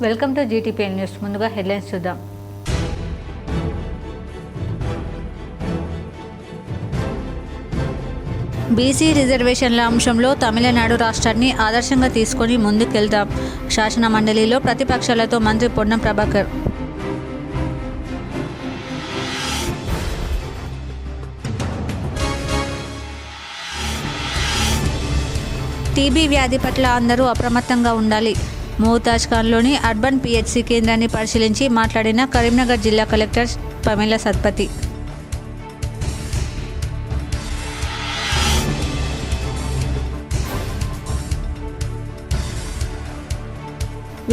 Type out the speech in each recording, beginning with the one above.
Welcome to GTPN news. ముందుగా headlines చూద్దాం. BC రిజర్వేషన్ల అంశంలో తమిళనాడు రాష్ట్రాన్ని ఆదర్శంగా తీసుకొని ముందుకెళ్తాం. శాసన మండలిలో ప్రతిపక్షాలతో మంత్రి పొన్నం ప్రభాకర్. టీబీ వ్యాధి పట్ల అందరూ అప్రమత్తంగా ఉండాలి. మోతాజ్ ఖాన్లోని అర్బన్ పిహెచ్సి కేంద్రాన్ని పరిశీలించి మాట్లాడిన కరీంనగర్ జిల్లా కలెక్టర్ పమేలా సత్పతి.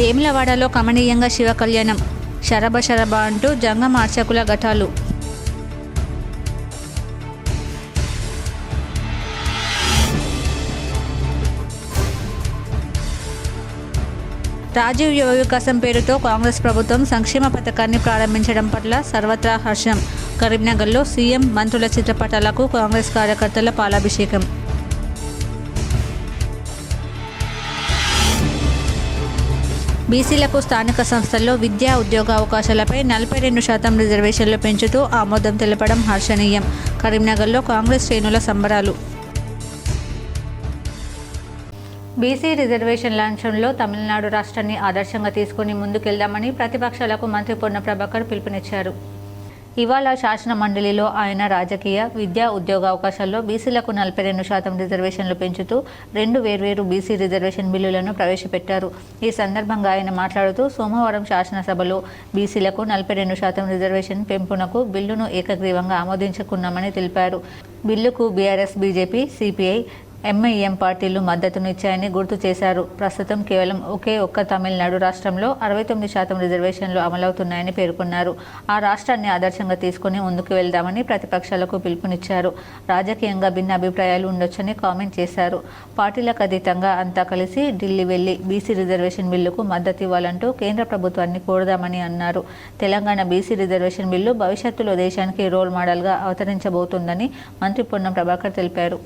వేములవాడలో కమనీయంగా శివ కళ్యాణం. శరభ శరభ అంటూ జంగమ అర్చకుల ఘటాలు. రాజీవ్ యువ వికాసం పేరుతో కాంగ్రెస్ ప్రభుత్వం సంక్షేమ పథకాన్ని ప్రారంభించడం పట్ల సర్వత్రా హర్షం. కరీంనగర్లో సీఎం మంత్రుల చిత్రపటాలకు కాంగ్రెస్ కార్యకర్తల పాలాభిషేకం. బీసీలకు స్థానిక సంస్థల్లో విద్యా ఉద్యోగ అవకాశాలపై 42% రిజర్వేషన్లు పెంచుతూ ఆమోదం తెలపడం హర్షణీయం. కరీంనగర్లో కాంగ్రెస్ శ్రేణుల సంబరాలు. బీసీ రిజర్వేషన్ల అంశంలో తమిళనాడు రాష్ట్రాన్ని ఆదర్శంగా తీసుకుని ముందుకెళ్దామని ప్రతిపక్షాలకు మంత్రి పొన్నం ప్రభాకర్ పిలుపునిచ్చారు. ఇవాళ శాసన మండలిలో ఆయన రాజకీయ, విద్యా ఉద్యోగ అవకాశాల్లో బీసీలకు 42% రిజర్వేషన్లు పెంచుతూ 2 వేర్వేరు బీసీ రిజర్వేషన్ బిల్లులను ప్రవేశపెట్టారు. ఈ సందర్భంగా ఆయన మాట్లాడుతూ సోమవారం శాసనసభలో బీసీలకు 42% రిజర్వేషన్ పెంపునకు బిల్లును ఏకగ్రీవంగా ఆమోదించుకున్నామని తెలిపారు. బిల్లుకు బీఆర్ఎస్, బీజేపీ, సిపిఐ, ఎంఐఎం పార్టీలు మద్దతునిచ్చాయని గుర్తు చేశారు. ప్రస్తుతం కేవలం ఒక్క తమిళనాడు రాష్ట్రంలో 69% రిజర్వేషన్లు అమలవుతున్నాయని పేర్కొన్నారు. ఆ రాష్ట్రాన్ని ఆదర్శంగా తీసుకుని ముందుకు వెళ్దామని ప్రతిపక్షాలకు పిలుపునిచ్చారు. రాజకీయంగా భిన్న అభిప్రాయాలు ఉండొచ్చని కామెంట్ చేశారు. పార్టీలకు అతీతంగా అంతా కలిసి ఢిల్లీ వెళ్లి బీసీ రిజర్వేషన్ బిల్లుకు మద్దతు ఇవ్వాలంటూ కేంద్ర ప్రభుత్వాన్ని కోరదామని అన్నారు. తెలంగాణ బీసీ రిజర్వేషన్ బిల్లు భవిష్యత్తులో దేశానికి రోల్ మోడల్గా అవతరించబోతోందని మంత్రి పొన్నం ప్రభాకర్ తెలిపారు.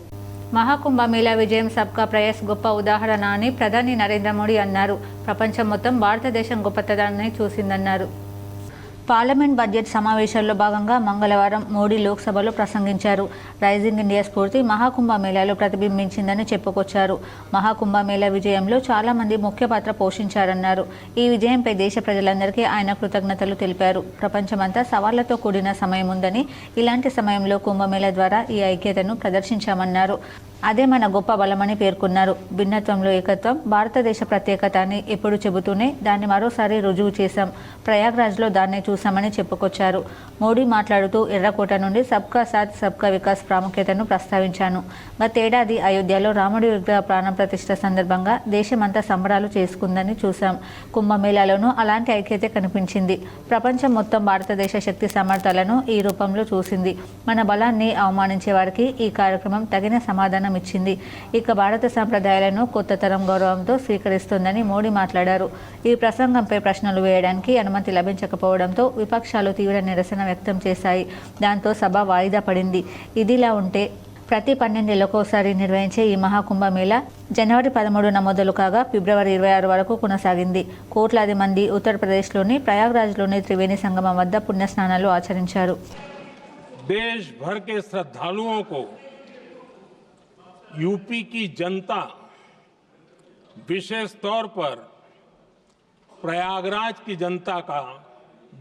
మహాకుంభమేళా విజయం సబ్కా ప్రయాస్ గొప్ప ఉదాహరణ అని ప్రధాని నరేంద్ర మోడీ అన్నారు. ప్రపంచం మొత్తం భారతదేశం గొప్పతనాన్ని చూసిందన్నారు. పార్లమెంట్ బడ్జెట్ సమావేశాల్లో భాగంగా మంగళవారం మోడీ లోక్సభలో ప్రసంగించారు. రైజింగ్ ఇండియా స్ఫూర్తి మహాకుంభమేళాలో ప్రతిబింబించిందని చెప్పుకొచ్చారు. మహాకుంభమేళా విజయంలో చాలామంది ముఖ్య పాత్ర పోషించారన్నారు. ఈ విజయంపై దేశ ప్రజలందరికీ ఆయన కృతజ్ఞతలు తెలిపారు. ప్రపంచమంతా సవాళ్లతో కూడిన సమయం ఉందని, ఇలాంటి సమయంలో కుంభమేళా ద్వారా ఈ ఐక్యతను ప్రదర్శించామన్నారు. అదే మన గొప్ప బలమని పేర్కొన్నారు. భిన్నత్వంలో ఏకత్వం, భారతదేశ ప్రత్యేకత అని ఎప్పుడు చెబుతూనే దాన్ని మరోసారి రుజువు చేశాం. ప్రయాగ్రాజ్లో దాన్నే చూశామని చెప్పుకొచ్చారు. మోడీ మాట్లాడుతూ ఎర్రకోట నుండి సబ్కా సాత్ సబ్కా వికాస్ ప్రాముఖ్యతను ప్రస్తావించాను. గతేడాది అయోధ్యలో రాముడి విగ్రహ ప్రాణ ప్రతిష్ఠ సందర్భంగా దేశమంతా సంబరాలు చేసుకుందని చూశాం. కుంభమేళాలోనూ అలాంటి ఐక్యత కనిపించింది. ప్రపంచం మొత్తం భారతదేశ శక్తి సామర్థ్యాలను ఈ రూపంలో చూసింది. మన బలాన్ని అవమానించే వారికి ఈ కార్యక్రమం తగిన సమాధానం ఇచ్చింది. ఇక భారత సంప్రదాయాలను కొత్త తరం గౌరవంతో స్వీకరిస్తుందని మోడీ మాట్లాడారు. ఈ ప్రసంగంపై ప్రశ్నలు వేయడానికి అనుమతి లభించకపోవడంతో విపక్షాలు తీవ్ర నిరసన వ్యక్తం చేశాయి. దాంతో సభ వాయిదా పడింది. ఇదిలా ఉంటే ప్రతి 12 ఏళ్లకోసారి నిర్వహించే ఈ మహాకుంభమేళా జనవరి 13న మొదలు కాగా ఫిబ్రవరి 26 వరకు కొనసాగింది. కోట్లాది మంది ఉత్తరప్రదేశ్లోని ప్రయాగ్రాజ్లోని త్రివేణి సంగమం వద్ద పుణ్యస్నానాలు ఆచరించారు. यूपी की जनता विशेष तौर पर प्रयागराज की जनता का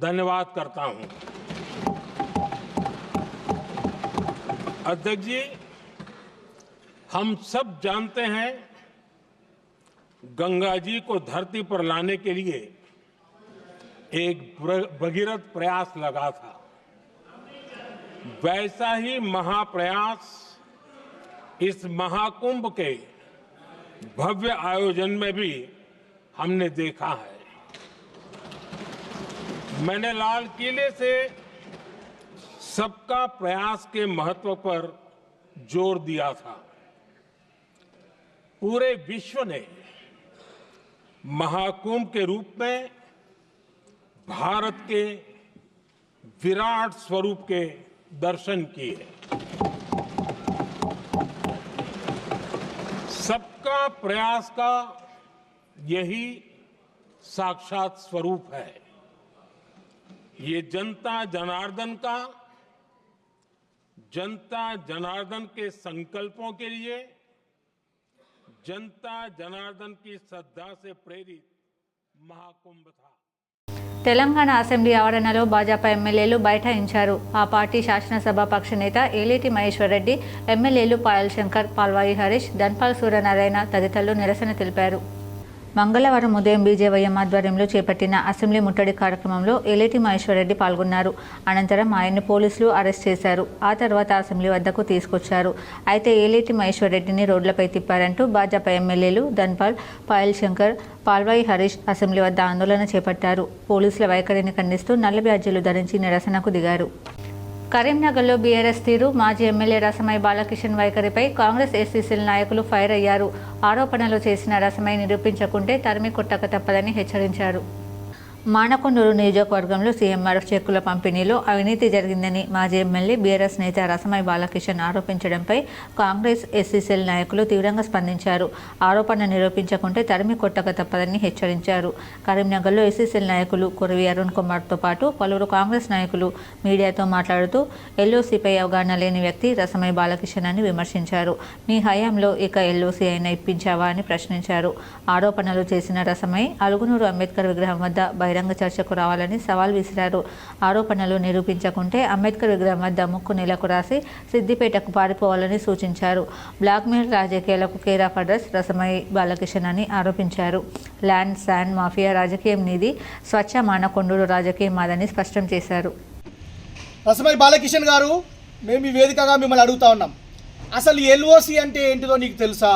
धन्यवाद करता हूं। अध्यक्ष जी, हम सब जानते हैं गंगा जी को धरती पर लाने के लिए एक भगीरथ प्रयास लगा था। वैसा ही महाप्रयास इस महाकुंभ के भव्य आयोजन में भी हमने देखा है। मैंने लाल किले से सबका प्रयास के महत्व पर जोर दिया था। पूरे विश्व ने महाकुंभ के रूप में भारत के विराट स्वरूप के दर्शन किए। सबका प्रयास का यही साक्षात स्वरूप है। ये जनता जनार्दन के संकल्पों के लिए जनता जनार्दन की श्रद्धा से प्रेरित महाकुंभ था। తెలంగాణ అసెంబ్లీ ఆవరణలో భాజపా ఎమ్మెల్యేలు బైఠాయించారు. ఆ పార్టీ శాసనసభ పక్ష నేత ఏలేటి మహేశ్వర్ రెడ్డి, ఎమ్మెల్యేలు పాయల్ శంకర్, పాల్వాయి హరీష్, ధన్పాల్ సూర్యనారాయణ తదితరులు నిరసన తెలిపారు. మంగళవారం ఉదయం బీజేవైఎం ఆధ్వర్యంలో చేపట్టిన అసెంబ్లీ ముట్టడి కార్యక్రమంలో ఏలేటి మహేశ్వర్ రెడ్డి పాల్గొన్నారు. అనంతరం ఆయన్ని పోలీసులు అరెస్ట్ చేశారు. ఆ తర్వాత అసెంబ్లీ వద్దకు తీసుకొచ్చారు. అయితే ఏలేటి మహేశ్వర్ రెడ్డిని రోడ్లపై తిప్పారంటూ భాజపా ఎమ్మెల్యేలు ధన్పాల్, పాయల్ శంకర్, పాల్వాయి హరీష్ అసెంబ్లీ వద్ద ఆందోళన చేపట్టారు. పోలీసుల వైఖరిని ఖండిస్తూ నల్ల బ్యాడ్జీలు ధరించి నిరసనకు దిగారు. కరీంనగర్లో బీఆర్ఎస్ తీరు, మాజీ ఎమ్మెల్యే రసమై బాలకిషన్ వైఖరిపై కాంగ్రెస్ ఎస్సీసీల నాయకులు ఫైర్ అయ్యారు. ఆరోపణలు చేసిన రసమై నిరూపించకుంటే తరిమి కొట్టక తప్పదని హెచ్చరించారు. మానకొండూరు నియోజకవర్గంలో సీఎంఆర్ఎఫ్ చెక్కుల పంపిణీలో అవినీతి జరిగిందని మాజీ ఎమ్మెల్యే బీఆర్ఎస్ నేత రసమై బాలకిషన్ ఆరోపించడంపై కాంగ్రెస్ ఎస్సీసీల నాయకులు తీవ్రంగా స్పందించారు. ఆరోపణ నిరూపించకుంటే తరిమి కొట్టక తప్పదని హెచ్చరించారు. కరీంనగర్లో ఎస్సీసీల నాయకులు కురవి అరుణ్ కుమార్తో పాటు పలువురు కాంగ్రెస్ నాయకులు మీడియాతో మాట్లాడుతూ ఎల్ఓసీపై అవగాహన లేని వ్యక్తి రసమై బాలకిషన్ అని విమర్శించారు. మీ హయాంలో ఇక ఎల్ఓసీ అయినా ఇప్పించావా అని ప్రశ్నించారు. ఆరోపణలు చేసిన రసమై అలుగునూరు అంబేద్కర్ విగ్రహం వద్ద బహిరంగ చర్చకు రావాలని సవాల్ విసిరారు. ఆరోపణలు నిరూపించకుంటే అంబేద్కర్ విగ్రహం వద్ద ముక్కు నేలకు రాసి సిద్దిపేటకు పారిపోవాలని సూచించారు. బ్లాక్మెయిల్ రాజకీయాలకు care of address Rasamayi Balakishan అని ఆరోపించారు. ల్యాండ్ శాండ్ మాఫియా రాజకీయం నీది, స్వచ్ఛ మానకొండూరు రాజకీయం మాదని స్పష్టం చేశారు. రసమై బాలకిషన్ గారు, మేము ఈ వేదికగా మిమ్మల్ని అడుగుతా ఉన్నాం, అసలు ఎల్ఓసి అంటే ఏంటిదో నీకు తెలుసా?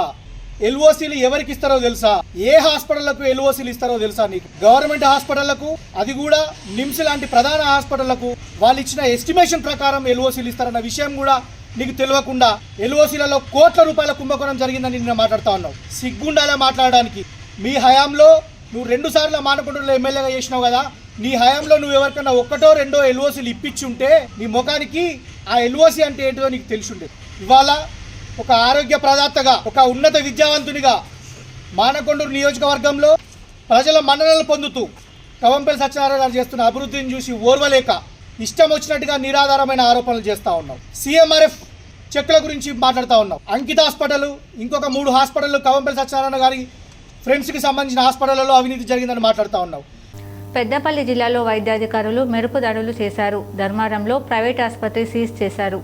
ఎల్ఓసీలు ఎవరికి ఇస్తారో తెలుసా? ఏ హాస్పిటళ్లకు ఎల్ఓసీలు ఇస్తారో తెలుసా నీకు? గవర్నమెంట్ హాస్పిటళ్లకు, అది కూడా నిమ్స్ లాంటి ప్రధాన హాస్పిటళ్లకు వాళ్ళు ఇచ్చిన ఎస్టిమేషన్ ప్రకారం ఎల్ఓసీలు ఇస్తారన్న విషయం కూడా నీకు తెలియకుండా ఎల్ఓసీలలో కోట్ల రూపాయల కుంభకోణం జరిగిందని నిన్న మాట్లాడుతా ఉన్నావు. సిగ్గుండాలే మాట్లాడడానికి. మీ హయాంలో నువ్వు 2 సార్లు మానకొండూరులో ఎమ్మెల్యేగా చేసినావు కదా, నీ హయాంలో నువ్వు ఎవరికన్నా 1-2 ఎల్ఓసీలు ఇప్పించుంటే నీ ముఖానికి ఆ ఎల్ఓసీ అంటే ఏంటో నీకు తెలిసిండే. ఇవాళ ఒక ఆరోగ్య ప్రదాతగా, ఒక ఉన్నత విద్యావంతునిగా మానకొండూరు నియోజకవర్గంలో ప్రజల మన్ననలు పొందుతూ కవంపల్లి సత్యనారాయణ గారు చేస్తున్న అభివృద్ధిని చూసి ఓర్వలేక ఇష్టం వచ్చినట్టుగా నిరాధారమైన ఆరోపణలు చేస్తూ ఉన్నావు. సీఎంఆర్ఎఫ్ చెక్కుల గురించి మాట్లాడుతూ ఉన్నావు. అంకిత హాస్పిటల్, ఇంకొక 3 హాస్పిటల్ కవంపల్లి సత్యనారాయణ గారి ఫ్రెండ్స్కి సంబంధించిన హాస్పిటళ్లలో అవినీతి జరిగిందని మాట్లాడుతూ ఉన్నావు. పెద్దపల్లి జిల్లాలో వైద్యాధికారులు మెరుపు దాడులు చేశారు. ధర్మారంలో ప్రైవేట్ ఆసుపత్రి సీజ్ చేశారు.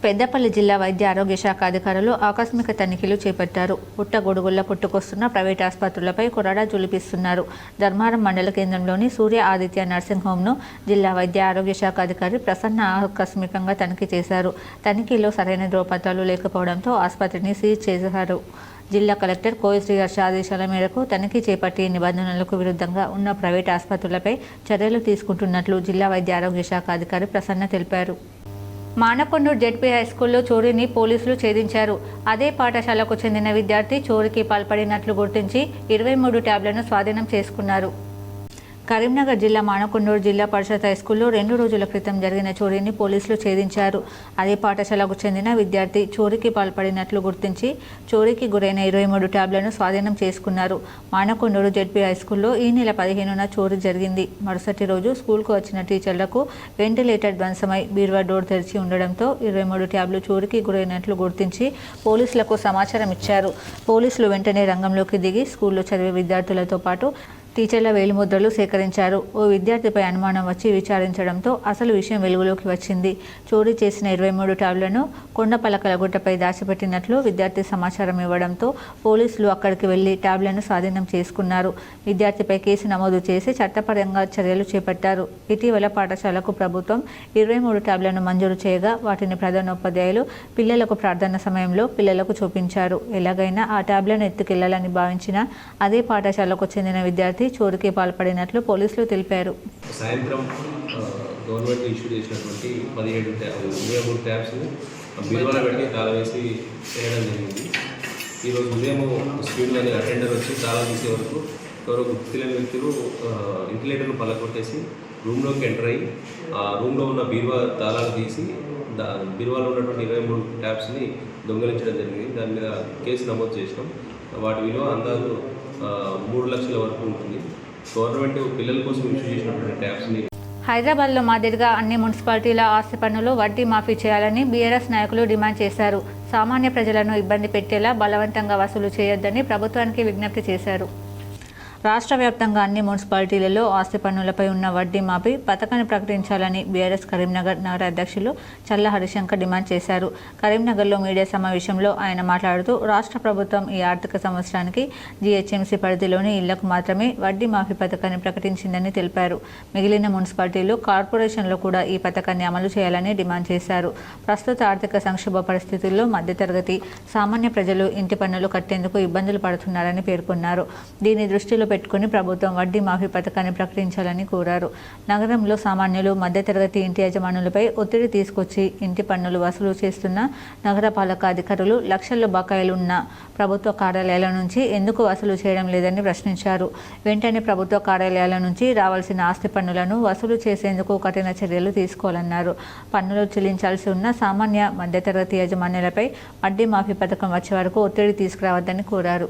పెద్దపల్లి జిల్లా వైద్య ఆరోగ్య శాఖ అధికారులు ఆకస్మిక తనిఖీలు చేపట్టారు. పుట్టగొడుగుల్లో పుట్టుకొస్తున్న ప్రైవేట్ ఆసుపత్రులపై కొరడా జులిపిస్తున్నారు. ధర్మారం మండల కేంద్రంలోని సూర్య ఆదిత్య నర్సింగ్ హోమ్ను జిల్లా వైద్య ఆరోగ్య శాఖ అధికారి ప్రసన్న ఆకస్మికంగా తనిఖీ చేశారు. తనిఖీలో సరైన ధ్రువపత్రాలు లేకపోవడంతో ఆసుపత్రిని సీజ్ చేశారు. జిల్లా కలెక్టర్ కోయశ్రీ హర్ష ఆదేశాల మేరకు తనిఖీ చేపట్టి నిబంధనలకు విరుద్ధంగా ఉన్న ప్రైవేట్ ఆసుపత్రులపై చర్యలు తీసుకుంటున్నట్లు జిల్లా వైద్య ఆరోగ్య శాఖ అధికారి ప్రసన్న తెలిపారు. మానకొండూరు జెడ్పీ హైస్కూల్లో చోరీని పోలీసులు ఛేదించారు. అదే పాఠశాలకు చెందిన విద్యార్థి చోరీకి పాల్పడినట్లు గుర్తించి 23 ట్యాబ్లను స్వాధీనం చేసుకున్నారు. కరీంనగర్ జిల్లా మానకొండూరు జిల్లా పరిషత్ హైస్కూల్లో 2 రోజుల క్రితం జరిగిన చోరీని పోలీసులు ఛేదించారు. అదే పాఠశాలకు చెందిన విద్యార్థి చోరీకి పాల్పడినట్లు గుర్తించి చోరీకి గురైన 23 ట్యాబ్లను స్వాధీనం చేసుకున్నారు. మానకొండూరు జెడ్పీ హైస్కూల్లో ఈ నెల 15న చోరీ జరిగింది. మరుసటి రోజు స్కూల్కు వచ్చిన టీచర్లకు వెంటిలేటర్ ధ్వంసమై బీరువా డోర్ తెరిచి ఉండడంతో 23 ట్యాబ్లు చోరీకి గురైనట్లు గుర్తించి పోలీసులకు సమాచారం ఇచ్చారు. పోలీసులు వెంటనే రంగంలోకి దిగి స్కూల్లో చదివే విద్యార్థులతో పాటు టీచర్ల వేలిముద్రలు సేకరించారు. ఓ విద్యార్థిపై అనుమానం వచ్చి విచారించడంతో అసలు విషయం వెలుగులోకి వచ్చింది. చోరీ చేసిన 23 ట్యాబ్లను కొండపలకల గుట్టపై దాచిపెట్టినట్లు విద్యార్థి సమాచారం ఇవ్వడంతో పోలీసులు అక్కడికి వెళ్లి ట్యాబ్లను స్వాధీనం చేసుకున్నారు. విద్యార్థిపై కేసు నమోదు చేసి చట్టపరంగా చర్యలు చేపట్టారు. ఇటీవల పాఠశాలకు ప్రభుత్వం 23 ట్యాబ్లను మంజూరు చేయగా వాటిని ప్రధానోపాధ్యాయులు పిల్లలకు ప్రార్థన సమయంలో పిల్లలకు చూపించారు. ఎలాగైనా ఆ ట్యాబ్లను ఎత్తుకెళ్లాలని భావించిన అదే పాఠశాలకు చెందిన విద్యార్థి చోరీకి పాల్పడినట్లు పోలీసులు తెలిపారు. సాయంత్రం గవర్నమెంట్ ఇష్యూ చేసినటువంటి 17 ట్యాబ్స్ బీరువాలో పెట్టి తాళం వేసి చేయడం జరిగింది. ఈరోజు ఉదయం స్కూల్ అనే అటెండర్ వచ్చి తాళం తీసే వరకు ఎవరో గుర్తులేని వ్యక్తులు వెంటిలేటర్ను పలకొట్టేసి రూమ్లోకి ఎంటర్ అయ్యి ఆ రూమ్లో ఉన్న బీరువా తాళాలు తీసి బీరువాలో ఉన్నటువంటి 23 ట్యాబ్స్ని దొంగలించడం జరిగింది. దాని మీద కేసు నమోదు చేసినాం. వాటి విలువ అందాజు 3 లక్షల వరకు ఉంటుంది. గవర్నమెంట్ పిల్లల కోసం ఇష్యూ చేసినటువంటి ట్యాబ్స్ని హైదరాబాద్లో మాదిరిగా అన్ని మున్సిపాలిటీల ఆస్తి పన్నులు వడ్డీ మాఫీ చేయాలని బీఆర్ఎస్ నాయకులు డిమాండ్ చేశారు. సామాన్య ప్రజలను ఇబ్బంది పెట్టేలా బలవంతంగా వసూలు చేయొద్దని ప్రభుత్వానికి విజ్ఞప్తి చేశారు. రాష్ట్ర వ్యాప్తంగా అన్ని మున్సిపాలిటీలలో ఆస్తి పన్నులపై ఉన్న వడ్డీ మాఫీ పథకాన్ని ప్రకటించాలని బీఆర్ఎస్ కరీంనగర్ నగర అధ్యక్షులు చల్ల హరిశంకర్ డిమాండ్ చేశారు. కరీంనగర్లో మీడియా సమావేశంలో ఆయన మాట్లాడుతూ రాష్ట్ర ప్రభుత్వం ఈ ఆర్థిక సంవత్సరానికి జీహెచ్ఎంసీ పరిధిలోని ఇళ్లకు మాత్రమే వడ్డీ మాఫీ పథకాన్ని ప్రకటించిందని తెలిపారు. మిగిలిన మున్సిపాలిటీలు, కార్పొరేషన్లో కూడా ఈ పథకాన్ని అమలు చేయాలని డిమాండ్ చేశారు. ప్రస్తుత ఆర్థిక సంక్షోభ పరిస్థితుల్లో మధ్యతరగతి సామాన్య ప్రజలు ఇంటి పన్నులు కట్టేందుకు ఇబ్బందులు పడుతున్నారని పేర్కొన్నారు. దీన్ని దృష్టిలో పెట్టుకుని ప్రభుత్వం వడ్డీ మాఫీ పథకాన్ని ప్రకటించాలని కోరారు. నగరంలో సామాన్యులు, మధ్యతరగతి ఇంటి యజమానులపై ఒత్తిడి తీసుకొచ్చి ఇంటి పన్నులు వసూలు చేస్తున్న నగరపాలక అధికారులు లక్షల్లో బకాయిలు ఉన్న ప్రభుత్వ కార్యాలయాల నుంచి ఎందుకు వసూలు చేయడం లేదని ప్రశ్నించారు. వెంటనే ప్రభుత్వ కార్యాలయాల నుంచి రావాల్సిన ఆస్తి పన్నులను వసూలు చేసేందుకు కఠిన చర్యలు తీసుకోవాలన్నారు. పన్నులు చెల్లించాల్సి ఉన్న సామాన్య, మధ్యతరగతి యజమానులపై వడ్డీ మాఫీ పథకం వచ్చే వరకు ఒత్తిడి తీసుకురావద్దని కోరారు.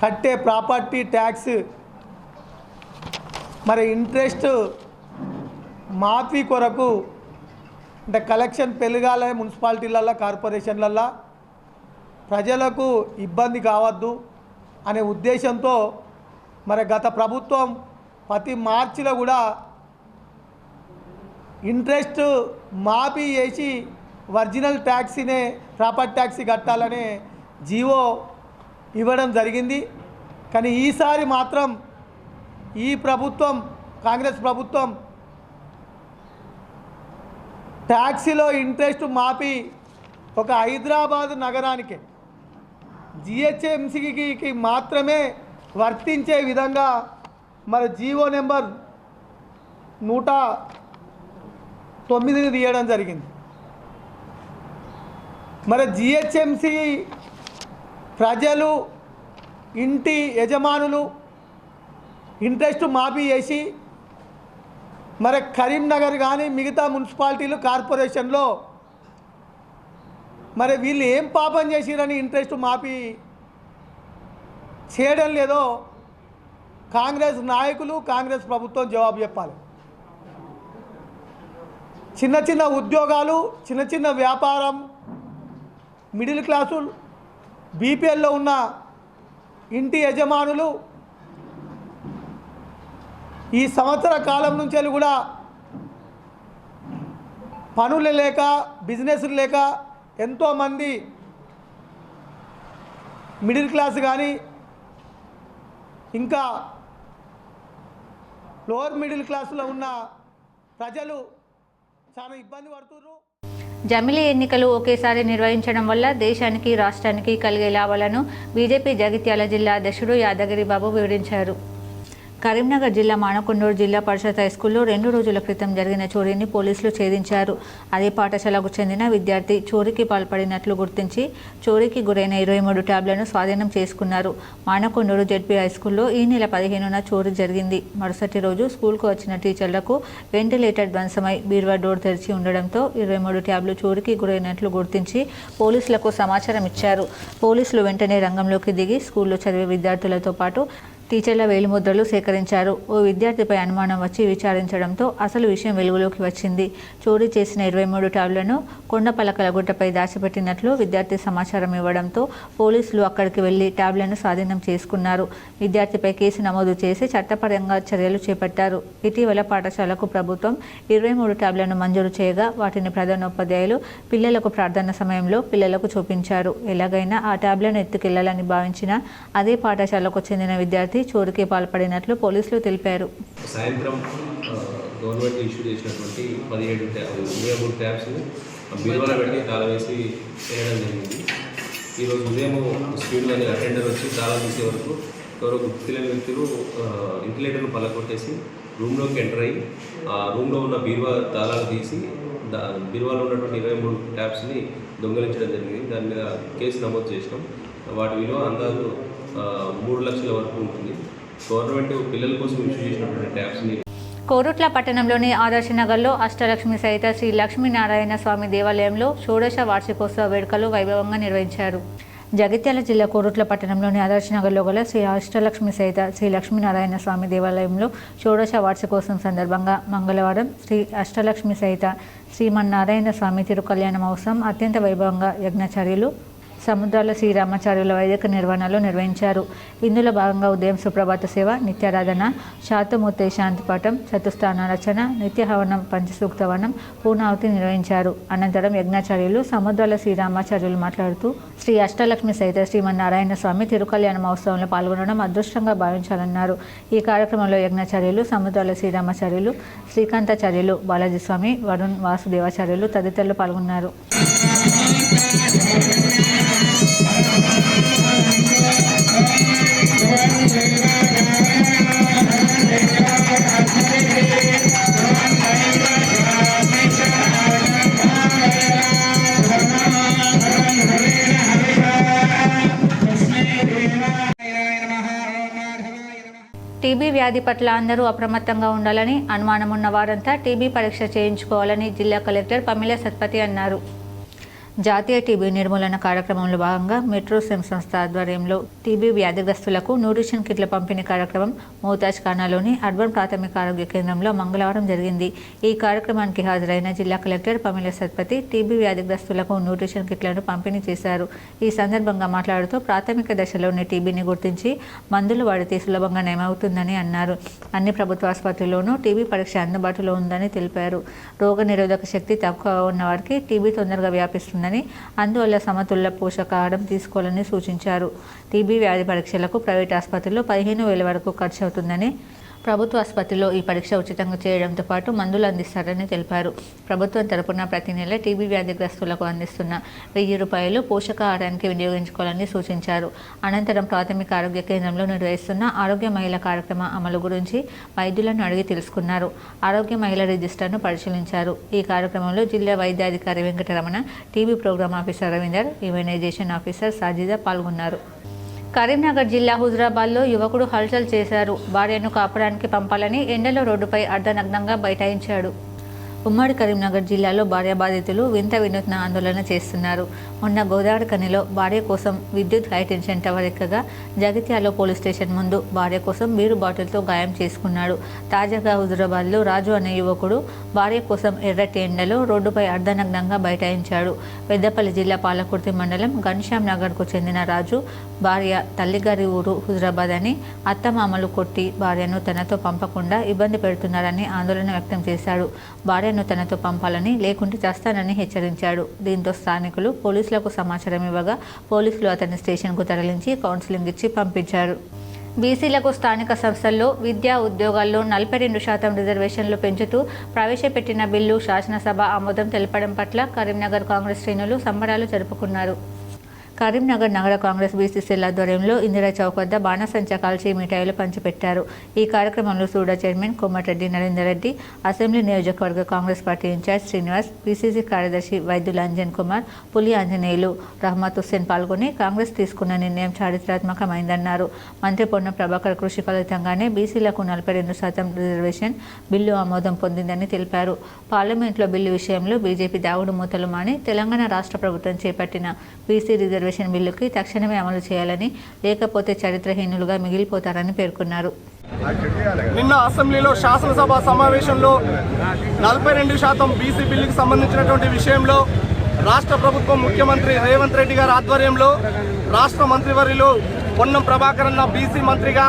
కట్టే ప్రాపర్టీ ట్యాక్స్ మరి ఇంట్రెస్ట్ మాఫీ కొరకు అంటే కలెక్షన్ పెరగాలి మున్సిపాలిటీలల్లో, కార్పొరేషన్లల్లో ప్రజలకు ఇబ్బంది కావద్దు అనే ఉద్దేశంతో మరి గత ప్రభుత్వం ప్రతి మార్చిలో కూడా ఇంట్రెస్ట్ మాఫీ చేసి ఒరిజినల్ ట్యాక్సీనే ప్రాపర్టీ ట్యాక్సీ కట్టాలనే జీవో ఇవ్వడం జరిగింది. కానీ ఈసారి మాత్రం ఈ ప్రభుత్వం, కాంగ్రెస్ ప్రభుత్వం ట్యాక్సీలో ఇంట్రెస్ట్ మాఫీ ఒక హైదరాబాద్ నగరానికి జిహెచ్ఎంసీకి మాత్రమే వర్తించే విధంగా మరి జీవో నెంబర్ 109 తీయడం జరిగింది. మరి జిహెచ్ఎంసీ ప్రజలు, ఇంటి యజమానులు ఇంట్రెస్ట్ మాఫీ చేసి మరి కరీంనగర్ కానీ మిగతా మున్సిపాలిటీలు, కార్పొరేషన్లో మరి వీళ్ళు ఏం పాపం చేసిరని ఇంట్రెస్ట్ మాఫీ చేయడం లేదో కాంగ్రెస్ నాయకులు, కాంగ్రెస్ ప్రభుత్వం జవాబు చెప్పాలి. చిన్న చిన్న ఉద్యోగాలు, చిన్న చిన్న వ్యాపారం, మిడిల్ క్లాసు, బీపీఎల్లో ఉన్న ఇంటి యజమానులు ఈ సంవత్సర కాలం నుంచి కూడా పనులు లేక, బిజినెస్లు లేక ఎంతోమంది మిడిల్ క్లాస్ కానీ ఇంకా లోవర్ మిడిల్ క్లాసులో ఉన్న ప్రజలు చాలా ఇబ్బంది పడుతున్నారు. జమిలీ ఎన్నికలు ఒకేసారి నిర్వహించడం వల్ల దేశానికి, రాష్ట్రానికి కలిగే లాభాలను బీజేపీ జగిత్యాల జిల్లా అధ్యక్షుడు యాదగిరి బాబు వివరించారు. కరీంనగర్ జిల్లా మానకొండూరు జిల్లా పరిషత్ హైస్కూల్లో 2 రోజుల క్రితం జరిగిన చోరీని పోలీసులు ఛేదించారు. అదే పాఠశాలకు చెందిన విద్యార్థి చోరీకి పాల్పడినట్లు గుర్తించి చోరీకి గురైన 23 ట్యాబ్లను స్వాధీనం చేసుకున్నారు. మానకొండూరు జెడ్పీ హైస్కూల్లో ఈ నెల 15న చోరీ జరిగింది. మరుసటి రోజు స్కూల్కు వచ్చిన టీచర్లకు వెంటిలేటర్ ధ్వంసమై బీరువా డోర్ తెరిచి ఉండడంతో 23 ట్యాబ్లు చోరీకి గురైనట్లు గుర్తించి పోలీసులకు సమాచారం ఇచ్చారు. పోలీసులు వెంటనే రంగంలోకి దిగి స్కూల్లో చదివే విద్యార్థులతో పాటు టీచర్ల వేలిముద్రలు సేకరించారు. ఓ విద్యార్థిపై అనుమానం వచ్చి విచారించడంతో అసలు విషయం వెలుగులోకి వచ్చింది. చోరీ చేసిన 23 ట్యాబ్లను కొండపలకల గుట్టపై దాచిపెట్టినట్లు విద్యార్థి సమాచారం ఇవ్వడంతో పోలీసులు అక్కడికి వెళ్లి ట్యాబ్లను స్వాధీనం చేసుకున్నారు. విద్యార్థిపై కేసు నమోదు చేసి చట్టపరంగా చర్యలు చేపట్టారు. ఇటీవల పాఠశాలకు ప్రభుత్వం 23 ట్యాబ్లను మంజూరు చేయగా వాటిని ప్రధానోపాధ్యాయులు పిల్లలకు ప్రార్థన సమయంలో పిల్లలకు చూపించారు. ఎలాగైనా ఆ ట్యాబ్లను ఎత్తుకెళ్లాలని భావించిన అదే పాఠశాలకు చెందిన విద్యార్థి చోరీకి పాల్పడినట్లు పోలీసులు తెలిపారు. సాయంత్రం గవర్నమెంట్ ఇష్యూ చేసినటువంటి 17 ట్యాబ్స్ బీరువాలో పెట్టి తాళం వేసి చేయడం జరిగింది. ఈరోజు ఉదయం స్పీడ్లో అటెండర్ వచ్చి తాళం తీసే వరకు ఎవరో గుర్తులేని వ్యక్తులు ఇంటిలేటర్ను పలకొట్టేసి రూమ్లోకి ఎంటర్ అయ్యి ఆ రూమ్లో ఉన్న బీరువా తాళాలు తీసి బీరువాలో ఉన్నటువంటి 23 ట్యాబ్స్ని దొంగలించడం జరిగింది. దాని మీద కేసు నమోదు చేసినాం. వాటి విలువ అందాజు 3 లక్షల వరకు ఉంటుంది. గవర్నమెంట్ పిల్లల కోసం ఇష్యూ చేసినటువంటి ట్యాబ్స్ని కోరుట్ల పట్టణంలోని ఆదర్శ నగర్లో అష్టలక్ష్మి సహిత శ్రీ లక్ష్మీనారాయణ స్వామి దేవాలయంలో షోడశ వార్షికోత్సవ వేడుకలు వైభవంగా నిర్వహించారు. జగిత్యాల జిల్లా కోరుట్ల పట్టణంలోని ఆదర్శనగర్లో గల శ్రీ అష్టలక్ష్మి సహిత శ్రీ లక్ష్మీనారాయణ స్వామి దేవాలయంలో షోడశ వార్షికోత్సవం సందర్భంగా మంగళవారం శ్రీ అష్టలక్ష్మి సహిత శ్రీమన్నారాయణ స్వామి తిరుకల్యాణ మహోత్సవం అత్యంత వైభవంగా యజ్ఞాచార్యులు సముద్రాల శ్రీరామాచార్యుల వైదిక నిర్వహణలో నిర్వహించారు. ఇందులో భాగంగా ఉదయం సుప్రభాత సేవ, నిత్యారాధన, శాంతమూర్తి శాంతిపాఠం, చతుస్థాన రచన, నిత్యహవనం, పంచసూక్తవనం, పూర్ణావతి నిర్వహించారు. అనంతరం యజ్ఞాచార్యులు సముద్రాల శ్రీరామాచార్యులు మాట్లాడుతూ శ్రీ అష్టలక్ష్మి సహిత శ్రీమన్నారాయణ స్వామి తిరుకల్యాణ మహోత్సవంలో పాల్గొనడం అదృష్టంగా భావించాలన్నారు. ఈ కార్యక్రమంలో యజ్ఞాచార్యులు సముద్రాల శ్రీరామాచార్యులు, శ్రీకాంతాచార్యులు, బాలాజీ స్వామి, వరుణ్ వాసుదేవాచార్యులు తదితరులు పాల్గొన్నారు. టీబీ వ్యాధి పట్ల అందరూ అప్రమత్తంగా ఉండాలని, అనుమానమున్న వారంతా టీబీ పరీక్ష చేయించుకోవాలని జిల్లా కలెక్టర్ పమిల సత్పతి అన్నారు. జాతీయ టీబీ నిర్మూలన కార్యక్రమంలో భాగంగా మెట్రో సిమ్ సంస్థ ఆధ్వర్యంలో టీబీ వ్యాధిగ్రస్తులకు న్యూట్రిషన్ కిట్ల పంపిణీ కార్యక్రమం మోతాజ్ ఖానాలోని అర్బన్ ప్రాథమిక ఆరోగ్య కేంద్రంలో మంగళవారం జరిగింది. ఈ కార్యక్రమానికి హాజరైన జిల్లా కలెక్టర్ పమిల సత్పతి టీబీ వ్యాధిగ్రస్తులకు న్యూట్రిషన్ కిట్లను పంపిణీ చేశారు. ఈ సందర్భంగా మాట్లాడుతూ ప్రాథమిక దశలోనే టీబీని గుర్తించి మందులు వాడితే సులభంగా నయమవుతుందని అన్నారు. అన్ని ప్రభుత్వ ఆసుపత్రుల్లోనూ టీబీ పరీక్ష అందుబాటులో ఉందని తెలిపారు. రోగనిరోధక శక్తి తక్కువ ఉన్న వారికి టీబీ తొందరగా వ్యాపిస్తుంది, అందువల్ల సమతుల్య పోషకాహారం తీసుకోవాలని సూచించారు. టీబీ వ్యాధి పరీక్షలకు ప్రైవేట్ ఆసుపత్రిలో 15,000 వరకు ఖర్చు అవుతుందని, ప్రభుత్వ ఆసుపత్రిలో ఈ పరీక్ష ఉచితంగా చేయడంతో పాటు మందులు అందిస్తారని తెలిపారు. ప్రభుత్వం తరపున ప్రతి నెల టీబీ వ్యాధిగ్రస్తులకు అందిస్తున్న 1,000 రూపాయలు పోషకాహారానికి వినియోగించుకోవాలని సూచించారు. అనంతరం ప్రాథమిక ఆరోగ్య కేంద్రంలో నిర్వహిస్తున్న ఆరోగ్య మహిళ కార్యక్రమ అమలు గురించి వైద్యులను అడిగి తెలుసుకున్నారు. ఆరోగ్య మహిళ రిజిస్టర్ను పరిశీలించారు. ఈ కార్యక్రమంలో జిల్లా వైద్యాధికారి Venkataramana, TB programme officer Ravinder, immunisation officer Sajida పాల్గొన్నారు. కరీంనగర్ జిల్లా హుజురాబాద్లో యువకుడు హల్చల్ చేశారు. భార్యను కాపురానికి పంపాలని ఎండలో రోడ్డుపై అర్ధనగ్నంగా బైఠాయించాడు. ఉమ్మడి కరీంనగర్ జిల్లాలో భార్య బాధితులు వింత వినూత్న ఆందోళన చేస్తున్నారు. మొన్న గోదావరి కనిలో భార్య కోసం విద్యుత్ హైటెన్షన్ టవర్ ఎక్కగా జగిత్యాల పోలీస్ స్టేషన్ ముందు భార్య కోసం బీరు బాటిల్తో గాయం చేసుకున్నాడు. తాజాగా హుజురాబాద్లో రాజు అనే యువకుడు భార్య కోసం ఎర్రటి ఎండలో రోడ్డుపై అర్ధనగ్నంగా బైఠాయించాడు. పెద్దపల్లి జిల్లా పాలకుర్తి మండలం ఘనశ్యామ్ నగర్కు చెందిన రాజు భార్య తల్లిగారి ఊరు హుజురాబాద్ అని, అత్తమామలు కొట్టి భార్యను తనతో పంపకుండా ఇబ్బంది పెడుతున్నారని ఆందోళన వ్యక్తం చేశాడు. భార్యను తనతో పంపాలని, లేకుంటే చేస్తానని హెచ్చరించాడు. దీంతో స్థానికులు పోలీసులకు సమాచారం ఇవ్వగా పోలీసులు అతన్ని స్టేషన్కు తరలించి కౌన్సిలింగ్ ఇచ్చి పంపించారు. బీసీలకు స్థానిక సంస్థల్లో విద్యా ఉద్యోగాల్లో 42% రిజర్వేషన్లు పెంచుతూ ప్రవేశపెట్టిన బిల్లు శాసనసభ ఆమోదం తెలపడం పట్ల కరీంనగర్ కాంగ్రెస్ శ్రేణులు సంబరాలు జరుపుకున్నారు. కరీంనగర్ నగర కాంగ్రెస్ బీసీ సెల్ ఆధ్వర్యంలో ఇందిరా చౌక్ వద్ద బాణసంచా కాల్చి మిఠాయిలు పంచిపెట్టారు. ఈ కార్యక్రమంలో SUDA chairman Komatireddy Narender Reddy, assembly నియోజకవర్గ Congress party incharge Srinivas, PCC కార్యదర్శి వైద్యుల అంజన్ కుమార్, పులి ఆంజనేయులు, రహమత్ హుస్సేన్ పాల్గొని కాంగ్రెస్ తీసుకున్న నిర్ణయం చారిత్రాత్మకమైందన్నారు. మంత్రి పొన్నం ప్రభాకర్ కృషి ఫలితంగానే బీసీలకు 42% రిజర్వేషన్ బిల్లు ఆమోదం పొందిందని తెలిపారు. పార్లమెంట్లో బిల్లు విషయంలో బీజేపీ దాగుడు మూతలు మాని తెలంగాణ రాష్ట్ర ప్రభుత్వం చేపట్టిన బీసీ రిజర్వేషన్ బిల్లుకి తక్షణమే అమలు చేయాలని, లేకపోతే చరిత్రహీనులుగా మిగిలిపోతారని పేర్కొన్నారు. నిన్న అసెంబ్లీలో శాసనసభ సమావేశంలో 42% బీసీ బిల్లుకి సంబంధించినటువంటి విషయంలో రాష్ట్ర ప్రభుత్వం ముఖ్యమంత్రి రేవంత్ రెడ్డి గారి ఆధ్వర్యంలో రాష్ట్ర మంత్రివర్యులు పొన్నం ప్రభాకర్ అన్న బీసీ మంత్రిగా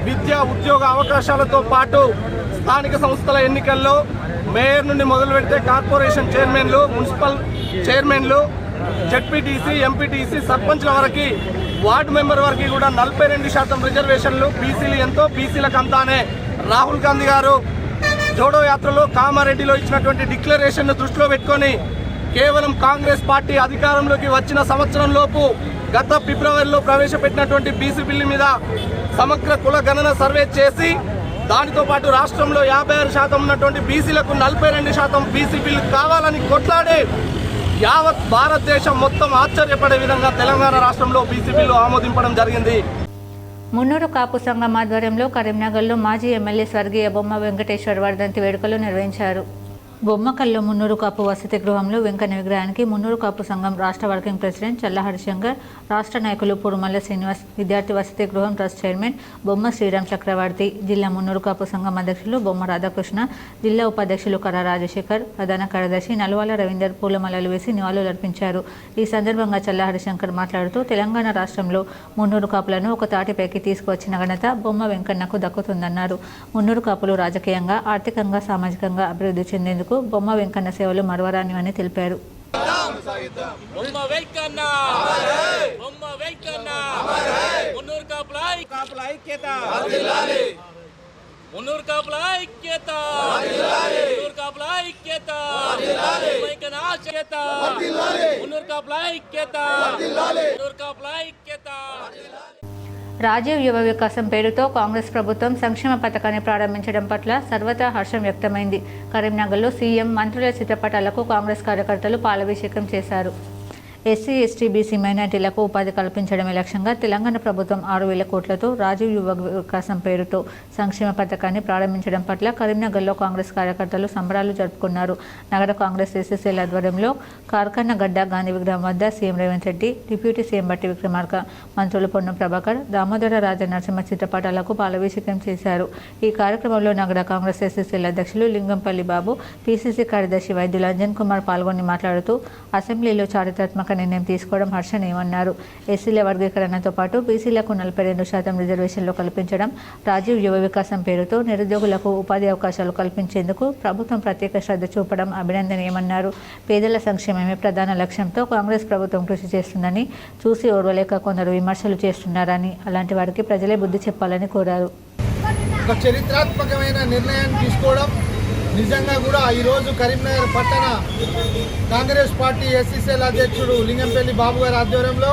విద్యా ఉద్యోగ అవకాశాలతో పాటు స్థానిక సంస్థల ఎన్నికల్లో మేయర్ నుండి మొదలు పెడితే కార్పొరేషన్ చైర్మన్లు, మున్సిపల్ చైర్మన్లు, జెడ్పీటీసీ, ఎంపీటీసీ, సర్పంచ్ల వరకు, వార్డు మెంబర్ వరకు కూడా 42% రిజర్వేషన్లు. బీసీలు ఎంతో, బీసీలకు అంతా అనే రాహుల్ గాంధీ గారు జోడో యాత్రలో కామారెడ్డిలో ఇచ్చినటువంటి డిక్లరేషన్ను దృష్టిలో పెట్టుకొని కేవలం కాంగ్రెస్ పార్టీ అధికారంలోకి వచ్చిన సంవత్సరంలోపు గత ఫిబ్రవరిలో ప్రవేశపెట్టినటువంటి బీసీ బిల్లు మీద సమగ్ర కుల గణన సర్వే చేసి దానితో పాటు రాష్ట్రంలో 56% ఉన్నటువంటి బీసీలకు 42% బీసీ బిల్లు కావాలని కొట్లాడి యావత్ భారతదేశం మొత్తం ఆశ్చర్యపడే విధంగా తెలంగాణ రాష్ట్రంలో బీసీ బిల్లు ఆమోదింపడం జరిగింది. మున్నూరు కాపు సంఘం ఆధ్వర్యంలో కరీంనగర్లో మాజీ ఎమ్మెల్యే స్వర్గీయ బొమ్మ వెంకటేశ్వర్ వర్ధంతి వేడుకలు నిర్వహించారు. బొమ్మకల్లో మున్నూరు కాపు వసతి గృహంలో వెంకన్న విగ్రహానికి మున్నూరు కాపు సంఘం రాష్ట్ర వర్కింగ్ ప్రెసిడెంట్ చల్ల హరిశంకర్, రాష్ట్ర నాయకులు పూరుమల్ల శ్రీనివాస్, విద్యార్థి వసతి గృహం ట్రస్ట్ చైర్మన్ బొమ్మ శ్రీరామ్ చక్రవర్తి, జిల్లా మున్నూరు కాపు సంఘం అధ్యక్షులు బొమ్మ రాధాకృష్ణ, జిల్లా ఉపాధ్యక్షులు కర్ర రాజశేఖర్, ప్రధాన కార్యదర్శి నల్వాల రవీందర్ పూలమాలలు వేసి నివాళులర్పించారు. ఈ సందర్భంగా చల్ల హరిశంకర్ మాట్లాడుతూ తెలంగాణ రాష్ట్రంలో మున్నూరు కాపులను ఒక తాటిపైకి తీసుకువచ్చిన ఘనత బొమ్మ వెంకన్నకు దక్కుతుందన్నారు. మున్నూరు కాపులు రాజకీయంగా, ఆర్థికంగా, సామాజికంగా అభివృద్ధి చెందేందుకు బొమ్మ వెంకన్న సేవలు మరువరానివని తెలిపారు. రాజీవ్ యువ వికాసం పేరుతో కాంగ్రెస్ ప్రభుత్వం సంక్షేమ పథకాన్ని ప్రారంభించడం పట్ల సర్వత్రా హర్షం వ్యక్తమైంది. కరీంనగర్లో సీఎం, మంత్రుల చిత్రపటాలకు కాంగ్రెస్ కార్యకర్తలు పాలాభిషేకం చేశారు. ఎస్సీ, ఎస్టీ, బీసీ మైనార్టీలకు ఉపాధి కల్పించడమే లక్ష్యంగా తెలంగాణ ప్రభుత్వం 6,000 కోట్లతో రాజీవ్ యువ వికాసం పేరుతో సంక్షేమ పథకాన్ని ప్రారంభించడం పట్ల కరీంనగర్లో కాంగ్రెస్ కార్యకర్తలు సంబరాలు జరుపుకున్నారు. నగర కాంగ్రెస్ ఎస్ఎస్ఎల్ ఆధ్వర్యంలో కార్ఖానగడ్డ గాంధీ విగ్రహం వద్ద CM Revanth Reddy, deputy CM బట్టి విక్రమార్క, మంత్రులు పొన్నం ప్రభాకర్, దామోదర రాజ నరసింహ చిత్రపటాలకు పాలాభిషేకం చేశారు. ఈ కార్యక్రమంలో నగర కాంగ్రెస్ ఎస్ఎస్ఎల్ అధ్యక్షులు లింగంపల్లి బాబు, పిసిసి కార్యదర్శి వైద్యులు అంజన్ కుమార్ పాల్గొని మాట్లాడుతూ అసెంబ్లీలో చారిత్రాత్మక నిర్ణయం తీసుకోవడం హర్షణీయమన్నారు. ఎస్సీల వర్గీకరణతో పాటు బీసీలకు 42% రిజర్వేషన్లు కల్పించడం, రాజీవ్ యువ వికాసం పేరుతో నిరుద్యోగులకు ఉపాధి అవకాశాలు కల్పించేందుకు ప్రభుత్వం ప్రత్యేక శ్రద్ధ చూపడం అభినందనీయమన్నారు. పేదల సంక్షేమమే ప్రధాన లక్ష్యంతో కాంగ్రెస్ ప్రభుత్వం కృషి చేస్తుందని, చూసి ఓర్వలేక కొందరు విమర్శలు చేస్తున్నారని, అలాంటి వారికి ప్రజలే బుద్ధి చెప్పాలని కోరారు. ఒక చరిత్రాత్మకమైన నిర్ణయాన్ని తీసుకోవడం నిజంగా కూడా ఈరోజు కరీంనగర్ పట్టణ కాంగ్రెస్ పార్టీ ఎస్సీసీఎల్ అధ్యక్షుడు లింగంపల్లి బాబు గారి ఆధ్వర్యంలో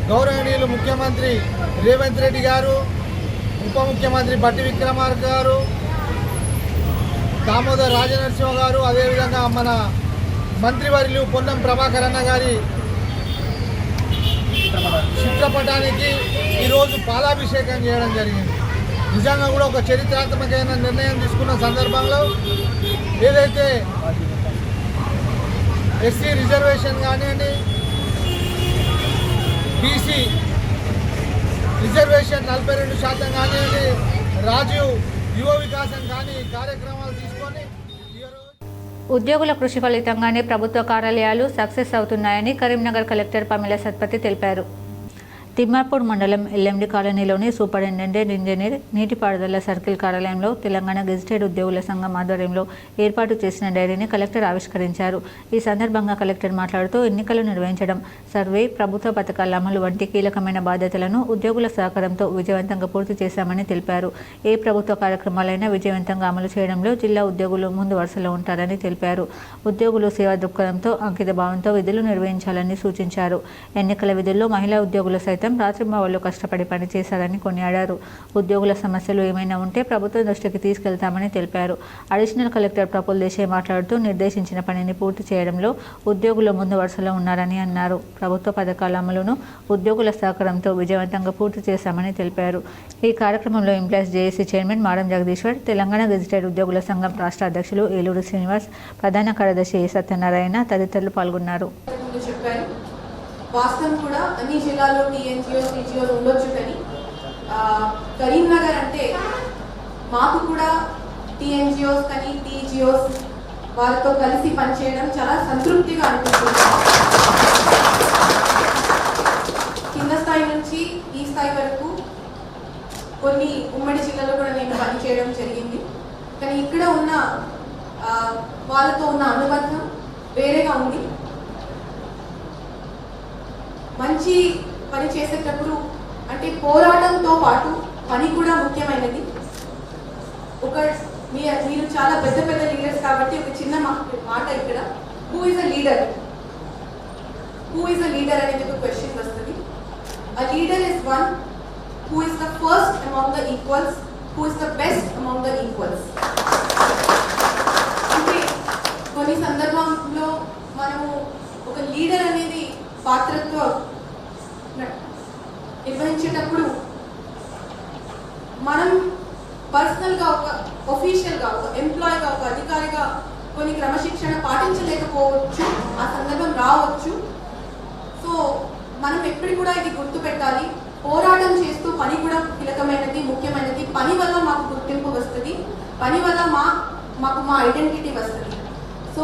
గౌరవనీయులు ముఖ్యమంత్రి రేవంత్ రెడ్డి గారు, ఉప ముఖ్యమంత్రి బట్టి విక్రమార్క గారు, దామోదర రాజనరసింహ గారు, అదేవిధంగా మన మంత్రివర్యులు పొన్నం ప్రభాకర్ అన్న గారి చిత్రపటానికి ఈరోజు పాలాభిషేకం చేయడం జరిగింది. నిజంగా కూడా ఒక చరిత్రాత్మకమైన నిర్ణయం తీసుకున్న సందర్భంలో ఏదైతే ఎస్సీ రిజర్వేషన్ కానివ్వండి, బీసీ రిజర్వేషన్ 42% కానివ్వండి, రాజీవ్ యువ వికాసం కానీ కార్యక్రమాలు తీసుకొని ఉద్యోగుల కృషి ఫలితంగానే ప్రభుత్వ కార్యాలయాలు సక్సెస్ అవుతున్నాయని కరీంనగర్ కలెక్టర్ పమిల సత్పతి తెలిపారు. తిమ్మాపూర్ మండలం ఎల్ఎండి కాలనీలోని సూపరింటెండెంట్ ఇంజనీర్ నీటిపారుదల సర్కిల్ కార్యాలయంలో తెలంగాణ గెజిటెడ్ ఉద్యోగుల సంఘం ఆధ్వర్యంలో ఏర్పాటు చేసిన డైరీని కలెక్టర్ ఆవిష్కరించారు. ఈ సందర్భంగా కలెక్టర్ మాట్లాడుతూ ఎన్నికలు నిర్వహించడం, సర్వే, ప్రభుత్వ పథకాల అమలు వంటి కీలకమైన బాధ్యతలను ఉద్యోగుల సహకారంతో విజయవంతంగా పూర్తి చేశామని తెలిపారు. ఏ ప్రభుత్వ కార్యక్రమాలైనా విజయవంతంగా అమలు చేయడంలో జిల్లా ఉద్యోగులు ముందు వరుసలో ఉంటారని తెలిపారు. ఉద్యోగులు సేవా దృక్పథంతో, అంకిత భావంతో విధులు నిర్వహించాలని సూచించారు. ఎన్నికల విధుల్లో మహిళా ఉద్యోగులు సైతం రాత్రింబవళ్లు కష్టపడి పనిచేశారని కొనియాడారు. ఉద్యోగుల సమస్యలు ఏమైనా ఉంటే ప్రభుత్వం దృష్టికి తీసుకెళ్తామని తెలిపారు. అడిషనల్ కలెక్టర్ ప్రఫుల్ దేశాయ్ మాట్లాడుతూ నిర్దేశించిన పనిని పూర్తి చేయడంలో ఉద్యోగులు ముందు వరుసలో ఉన్నారని అన్నారు. ప్రభుత్వ పథకాల అమలును ఉద్యోగుల సహకారంతో విజయవంతంగా పూర్తి చేశామని తెలిపారు. ఈ కార్యక్రమంలో ఎంప్లాయీస్ జేఏసీ చైర్మన్ మారం జగదీశ్వర్, తెలంగాణ గెజిటెడ్ ఉద్యోగుల సంఘం రాష్ట్ర అధ్యక్షులు ఏలూరు శ్రీనివాస్, ప్రధాన కార్యదర్శి ఏ సత్యనారాయణ తదితరులు పాల్గొన్నారు. వాస్తవం కూడా అన్ని జిల్లాల్లో టీఎన్జిఓస్, టీజీఓస్ ఉండొచ్చు, కానీ కరీంనగర్ అంటే మాకు కూడా టీఎన్జిఓస్ కానీ టీజీఓస్ వారితో కలిసి పనిచేయడం చాలా సంతృప్తిగా అనిపిస్తుంది. కింద స్థాయి నుంచి ఈ స్థాయి వరకు కొన్ని ఉమ్మడి జిల్లాలో కూడా నేను పనిచేయడం జరిగింది. కానీ ఇక్కడ ఉన్న వాళ్ళతో ఉన్న అనుబంధం వేరేగా ఉంది. మంచి పని చేసేటప్పుడు అంటే పోరాటంతో పాటు పని కూడా ముఖ్యమైనది. మీరు చాలా పెద్ద పెద్ద లీడర్స్ కాబట్టి ఒక చిన్న మాట ఇక్కడ, who is a leader? Who is a leader అనేది ఒక క్వశ్చన్ వస్తుంది. A leader is one who is the first among the equals, who is the best among the equals. అంటే కొన్ని సందర్భంలో మనము ఒక లీడర్ అనేది పాత్రతో నిర్వహించేటప్పుడు మనం పర్సనల్గా ఒక ఒఫీషియల్గా, ఒక ఎంప్లాయీగా, ఒక అధికారిగా కొన్ని క్రమశిక్షణ పాటించలేకపోవచ్చు, ఆ సందర్భం రావచ్చు. సో మనం ఎప్పుడు కూడా ఇది గుర్తుపెట్టాలి. పోరాటం చేస్తూ పని కూడా కీలకమైనది, ముఖ్యమైనది. పని వల్ల మాకు గుర్తింపు వస్తుంది, పని వల్ల మాకు మా ఐడెంటిటీ వస్తుంది. సో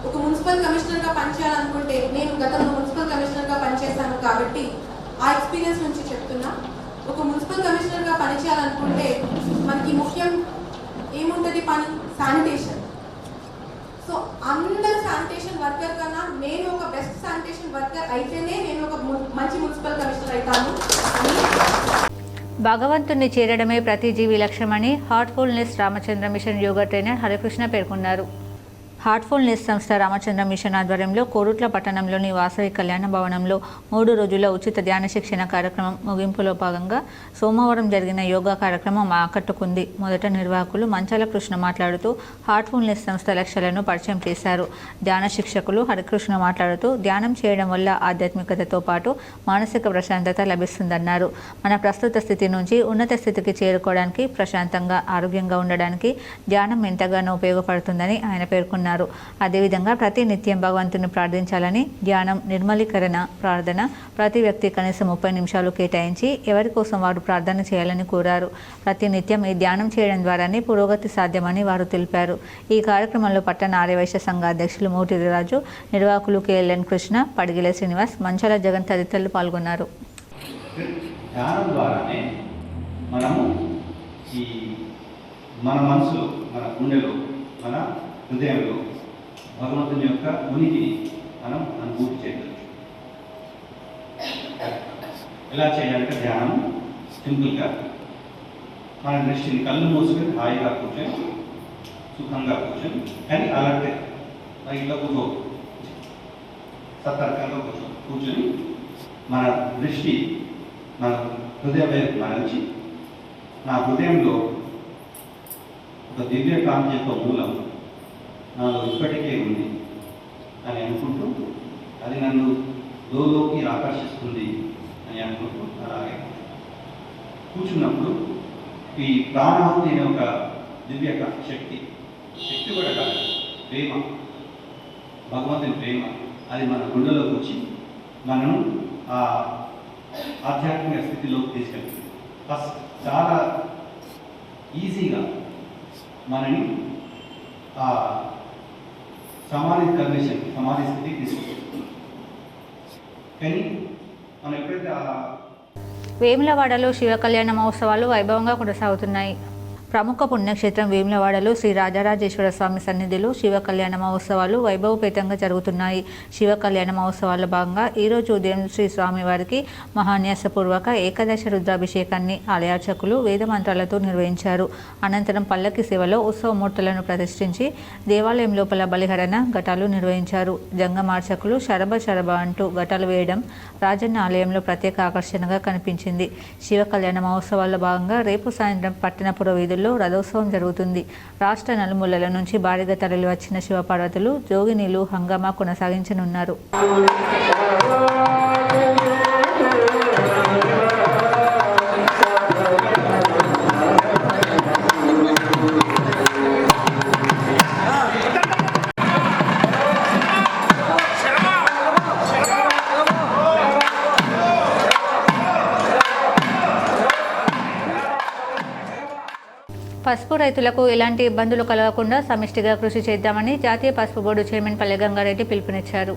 ఒక మున్సిపల్ కమిషనర్గా పనిచేయాలనుకుంటే, నేను గతంలో మున్సిపల్ కమిషనర్గా పనిచేశాను కాబట్టి ఆ ఎక్స్పీరియన్స్ నుంచి చెప్తున్నా. ఒక మున్సిపల్ కమిషనర్గా పనిచేయాలనుకుంటే మనకి ముఖ్యం ఏముంటుంది? పని శానిటేషన్. సో అందరు శానిటేషన్ వర్కర్ కన్నా నేను ఒక బెస్ట్ శానిటేషన్ వర్కర్ అయితేనే నేను ఒక మంచి మున్సిపల్ కమిషనర్ అవుతాను. భగవంతుణ్ణి చేరడమే ప్రతి జీవి లక్ష్యమని Heartfulness Ramachandra mission yoga trainer Harikrishna పేర్కొన్నారు. హార్ట్ఫుల్నెస్ సంస్థ రామచంద్ర మిషన్ ఆధ్వర్యంలో కోరుట్ల పట్టణంలోని వాసవి కళ్యాణ భవనంలో 3 రోజుల ఉచిత ధ్యాన శిక్షణ కార్యక్రమం ముగింపులో భాగంగా సోమవారం జరిగిన యోగా కార్యక్రమం ఆకట్టుకుంది. మొదట నిర్వాహకులు మంచాల కృష్ణ మాట్లాడుతూ హార్ట్ఫుల్నెస్ సంస్థ లక్ష్యాలను పరిచయం చేశారు. ధ్యాన శిక్షకులు హరికృష్ణ మాట్లాడుతూ ధ్యానం చేయడం వల్ల ఆధ్యాత్మికతతో పాటు మానసిక ప్రశాంతత లభిస్తుందన్నారు. మన ప్రస్తుత స్థితి నుంచి ఉన్నత స్థితికి చేరుకోవడానికి, ప్రశాంతంగా ఆరోగ్యంగా ఉండడానికి ధ్యానం ఎంతగానో ఉపయోగపడుతుందని ఆయన పేర్కొన్నారు. అదేవిధంగా ప్రతి నిత్యం భగవంతుని ప్రార్థించాలని, ధ్యానం, నిర్మలీకరణ, ప్రార్థన ప్రతి వ్యక్తి కనీసం 30 నిమిషాలు కేటాయించి ఎవరి కోసం వారు ప్రార్థన చేయాలని కోరారు. ప్రతి నిత్యం ఈ ధ్యానం చేయడం ద్వారానే పురోగతి సాధ్యమని వారు తెలిపారు. ఈ కార్యక్రమంలో పట్టణ ఆర్యవైశ్య సంఘ అధ్యక్షులు మోటిరి రాజు, నిర్వాహకులు కేఎల్ఎన్ కృష్ణ, పడిగిల శ్రీనివాస్, మంచాల జగన్ తదితరులు పాల్గొన్నారు. ధ్యానం ద్వారానే మనము ఈ మన మనసులో, మన గుండెలో, మన హృదయంలో భగవంతుని యొక్క ఉనికిని మనం అనుభూతి చేయవచ్చు. ఎలా చేయాలంటే ధ్యానం సింపుల్గా మన దృష్టిని కళ్ళు మూసుకొని హాయిగా కూర్చొని, సుఖంగా కూర్చొని, కానీ అలాంటి ఇట్లా కూర్చో, సతర్కంగా కూర్చొని మన దృష్టి మన హృదయం వైపు మరల్చి, నా హృదయంలో ఒక దివ్య కాంతి యొక్క మూలం నాలో ఇప్పటికే ఉంది అని అనుకుంటూ, అది నన్ను లోకి ఆకర్షిస్తుంది అని అనుకుంటూ అలాగే కూర్చున్నప్పుడు ఈ ప్రాణాహుతి అనే ఒక దివ్య శక్తి కూడా కాదు, ప్రేమ, భగవంతుని ప్రేమ, అది మన గుండెలోకి వచ్చి మనను ఆ ఆధ్యాత్మిక స్థితిలోకి తీసుకెళ్తుంది. ఫస్ట్ చాలా ఈజీగా మనని ఆ సమాధి స్థితికి తీసుకుంటుంది. కానీ మనం ఎప్పుడైతే వేములవాడలో శివ కళ్యాణ మహోత్సవాలు వైభవంగా కొనసాగుతున్నాయి. ప్రముఖ పుణ్యక్షేత్రం వేములవాడలో శ్రీ రాజరాజేశ్వర స్వామి సన్నిధిలో శివ కళ్యాణ మహోత్సవాలు వైభవపేతంగా జరుగుతున్నాయి. శివ కళ్యాణ మహోత్సవాల్లో భాగంగా ఈరోజు ఉదయం శ్రీ స్వామివారికి మహాన్యాసపూర్వక ఏకాదశ రుద్రాభిషేకాన్ని ఆలయార్చకులు వేదమంత్రాలతో నిర్వహించారు. అనంతరం పల్లకి సేవలో ఉత్సవమూర్తులను ప్రతిష్ఠించి దేవాలయం లోపల బలిహరణ ఘటాలు నిర్వహించారు. జంగమార్చకులు శరభ అంటూ ఘటాలు వేయడం రాజన్న ఆలయంలో ప్రత్యేక ఆకర్షణగా కనిపించింది. శివ కళ్యాణ మహోత్సవాల్లో భాగంగా రేపు సాయంత్రం పట్టణపుర వీధుల్లో రథోత్సవం జరుగుతుంది. రాష్ట్ర నలుమూలల నుంచి భారీగా తరలి వచ్చిన శివపార్వతులు జోగినీలు హంగామా కొనసాగించనున్నారు. పసుపు రైతులకు ఎలాంటి ఇబ్బందులు కలగకుండా సమిష్టిగా కృషి చేద్దామని జాతీయ పసుపు బోర్డు చైర్మన్ పల్లె గంగారెడ్డి పిలుపునిచ్చారు.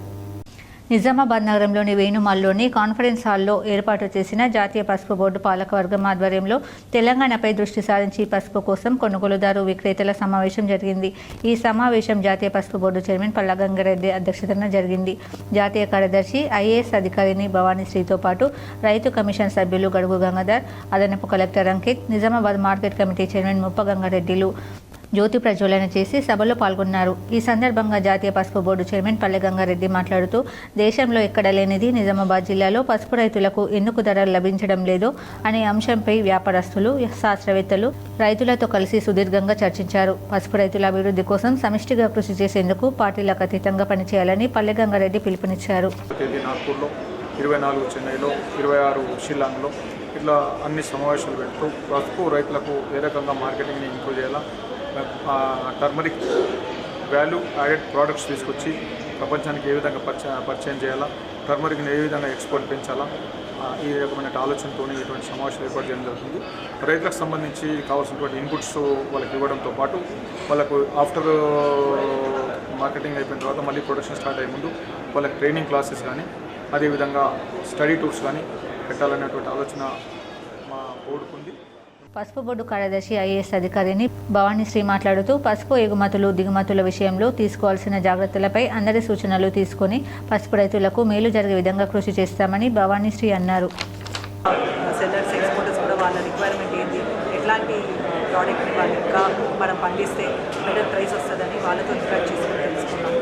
నిజామాబాద్ నగరంలోని వేణుమాల్లోని కాన్ఫరెన్స్ హాల్లో ఏర్పాటు చేసిన జాతీయ పసుపు బోర్డు పాలకవర్గం ఆధ్వర్యంలో తెలంగాణపై దృష్టి సారించి పసుపు కోసం కొనుగోలుదారు విక్రేతల సమావేశం జరిగింది. ఈ సమావేశం జాతీయ పసుపు బోర్డు చైర్మన్ పల్లె గంగారెడ్డి అధ్యక్షతన జరిగింది. జాతీయ కార్యదర్శి ఐఏఎస్ అధికారిని భవానీశ్రీతో పాటు రైతు కమిషన్ సభ్యులు గడుగు గంగాధర్, అదనపు collector Ankit, Nizamabad market committee chairman ముప్ప గంగారెడ్డిలు జ్యోతి ప్రజ్వలన చేసి సభలో పాల్గొన్నారు. ఈ సందర్భంగా జాతీయ పసుపు బోర్డు చైర్మన్ పల్లె గంగారెడ్డి మాట్లాడుతూ దేశంలో ఎక్కడ లేనిది నిజామాబాద్ జిల్లాలో పసుపు రైతులకు ఎందుకు ధరలు లభించడం లేదో అనే అంశంపై వ్యాపారస్తులు, శాస్త్రవేత్తలు రైతులతో కలిసి సుదీర్ఘంగా చర్చించారు. పసుపు రైతుల అభివృద్ధి కోసం సమిష్టిగా కృషి చేసేందుకు పార్టీలకు అతీతంగా పనిచేయాలని పల్లె గంగారెడ్డి పిలుపునిచ్చారు. 24 చెన్నైలో, 26 షిల్లాంగ్లో ఇట్లా అన్ని సమావేశాలు పెడుతూ పసుపు రైతులకు ఏ రకంగా మార్కెటింగ్ని ఇంప్రూవ్ చేయాలా, టర్మరిక్ వాల్యూ యాడెడ్ ప్రోడక్ట్స్ తీసుకొచ్చి ప్రపంచానికి ఏ విధంగా పరిచయం చేయాలా, టర్మరిక్ని ఏ విధంగా ఎక్స్పోర్ట్ పెంచాలా, ఈ రకమైన ఆలోచనతో ఇటువంటి సమావేశాలు ఏర్పాటు చేయడం జరుగుతుంది. రైతులకు సంబంధించి కావాల్సినటువంటి ఇన్పుట్స్ వాళ్ళకి ఇవ్వడంతో పాటు వాళ్ళకు ఆఫ్టర్ మార్కెటింగ్ అయిపోయిన తర్వాత మళ్ళీ ప్రొడక్షన్ స్టార్ట్ అయ్యే ముందు వాళ్ళకి ట్రైనింగ్ క్లాసెస్ కానీ అదేవిధంగా స్టడీ టూర్స్ కానీ పెట్టాలనేటువంటి ఆలోచన మా బోర్డుకుంది. పసుపు బోర్డు కార్యదర్శి ఐఏఎస్ అధికారిని భవానీశ్రీ మాట్లాడుతూ పసుపు ఎగుమతులు దిగుమతుల విషయంలో తీసుకోవాల్సిన జాగ్రత్తలపై అందరి సూచనలు తీసుకొని పసుపు రైతులకు మేలు జరిగే విధంగా కృషి చేస్తామని భవానీశ్రీ అన్నారు. సెల్లర్స్ ఎక్స్పోర్టర్స్ కూడా వాళ్ళ రిక్వైర్మెంట్ ఏంటి, ఎట్లాంటి ప్రోడక్ట్ని వాళ్ళు ఇంకా మనం పండిస్తే బెటర్ ప్రైస్ వస్తుందని వాళ్ళతో ఇంటరాక్ట్ చేసుకుని తెలుసుకున్నాం.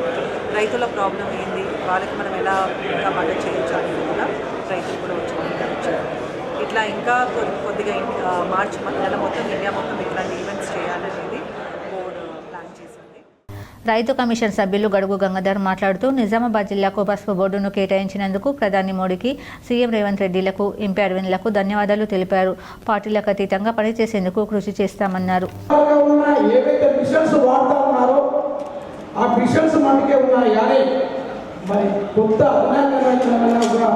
రైతుల ప్రాబ్లం ఏంది, వాళ్ళకి మనం ఎలా ఇంకా మద్దతు చేయొచ్చు అనేది కూడా రైతులు కూడా వచ్చి వచ్చారు. ఇట్లా ఇంకా కొద్దిగా మార్చి నెల మొత్తం ఇండియా మొత్తం ఇట్లాంటి ఈవెంట్స్ చేయాలనేది బోర్డు ప్లాన్ చేసింది. రైతు కమిషన్ సభ్యులు గడుగు గంగాధర్ మాట్లాడుతూ నిజామాబాద్ జిల్లాకు పసుపు బోర్డును కేటాయించినందుకు ప్రధాని మోడీకి సీఎం రేవంత్ రెడ్డిలకు ఎంపీ అరవింద్లకు ధన్యవాదాలు తెలిపారు. పార్టీలకు అతీతంగా పనిచేసేందుకు కృషి చేస్తామన్నారు. ఆ మిషన్స్ మనకే ఉన్నాయి కానీ మరి కొత్త కూడా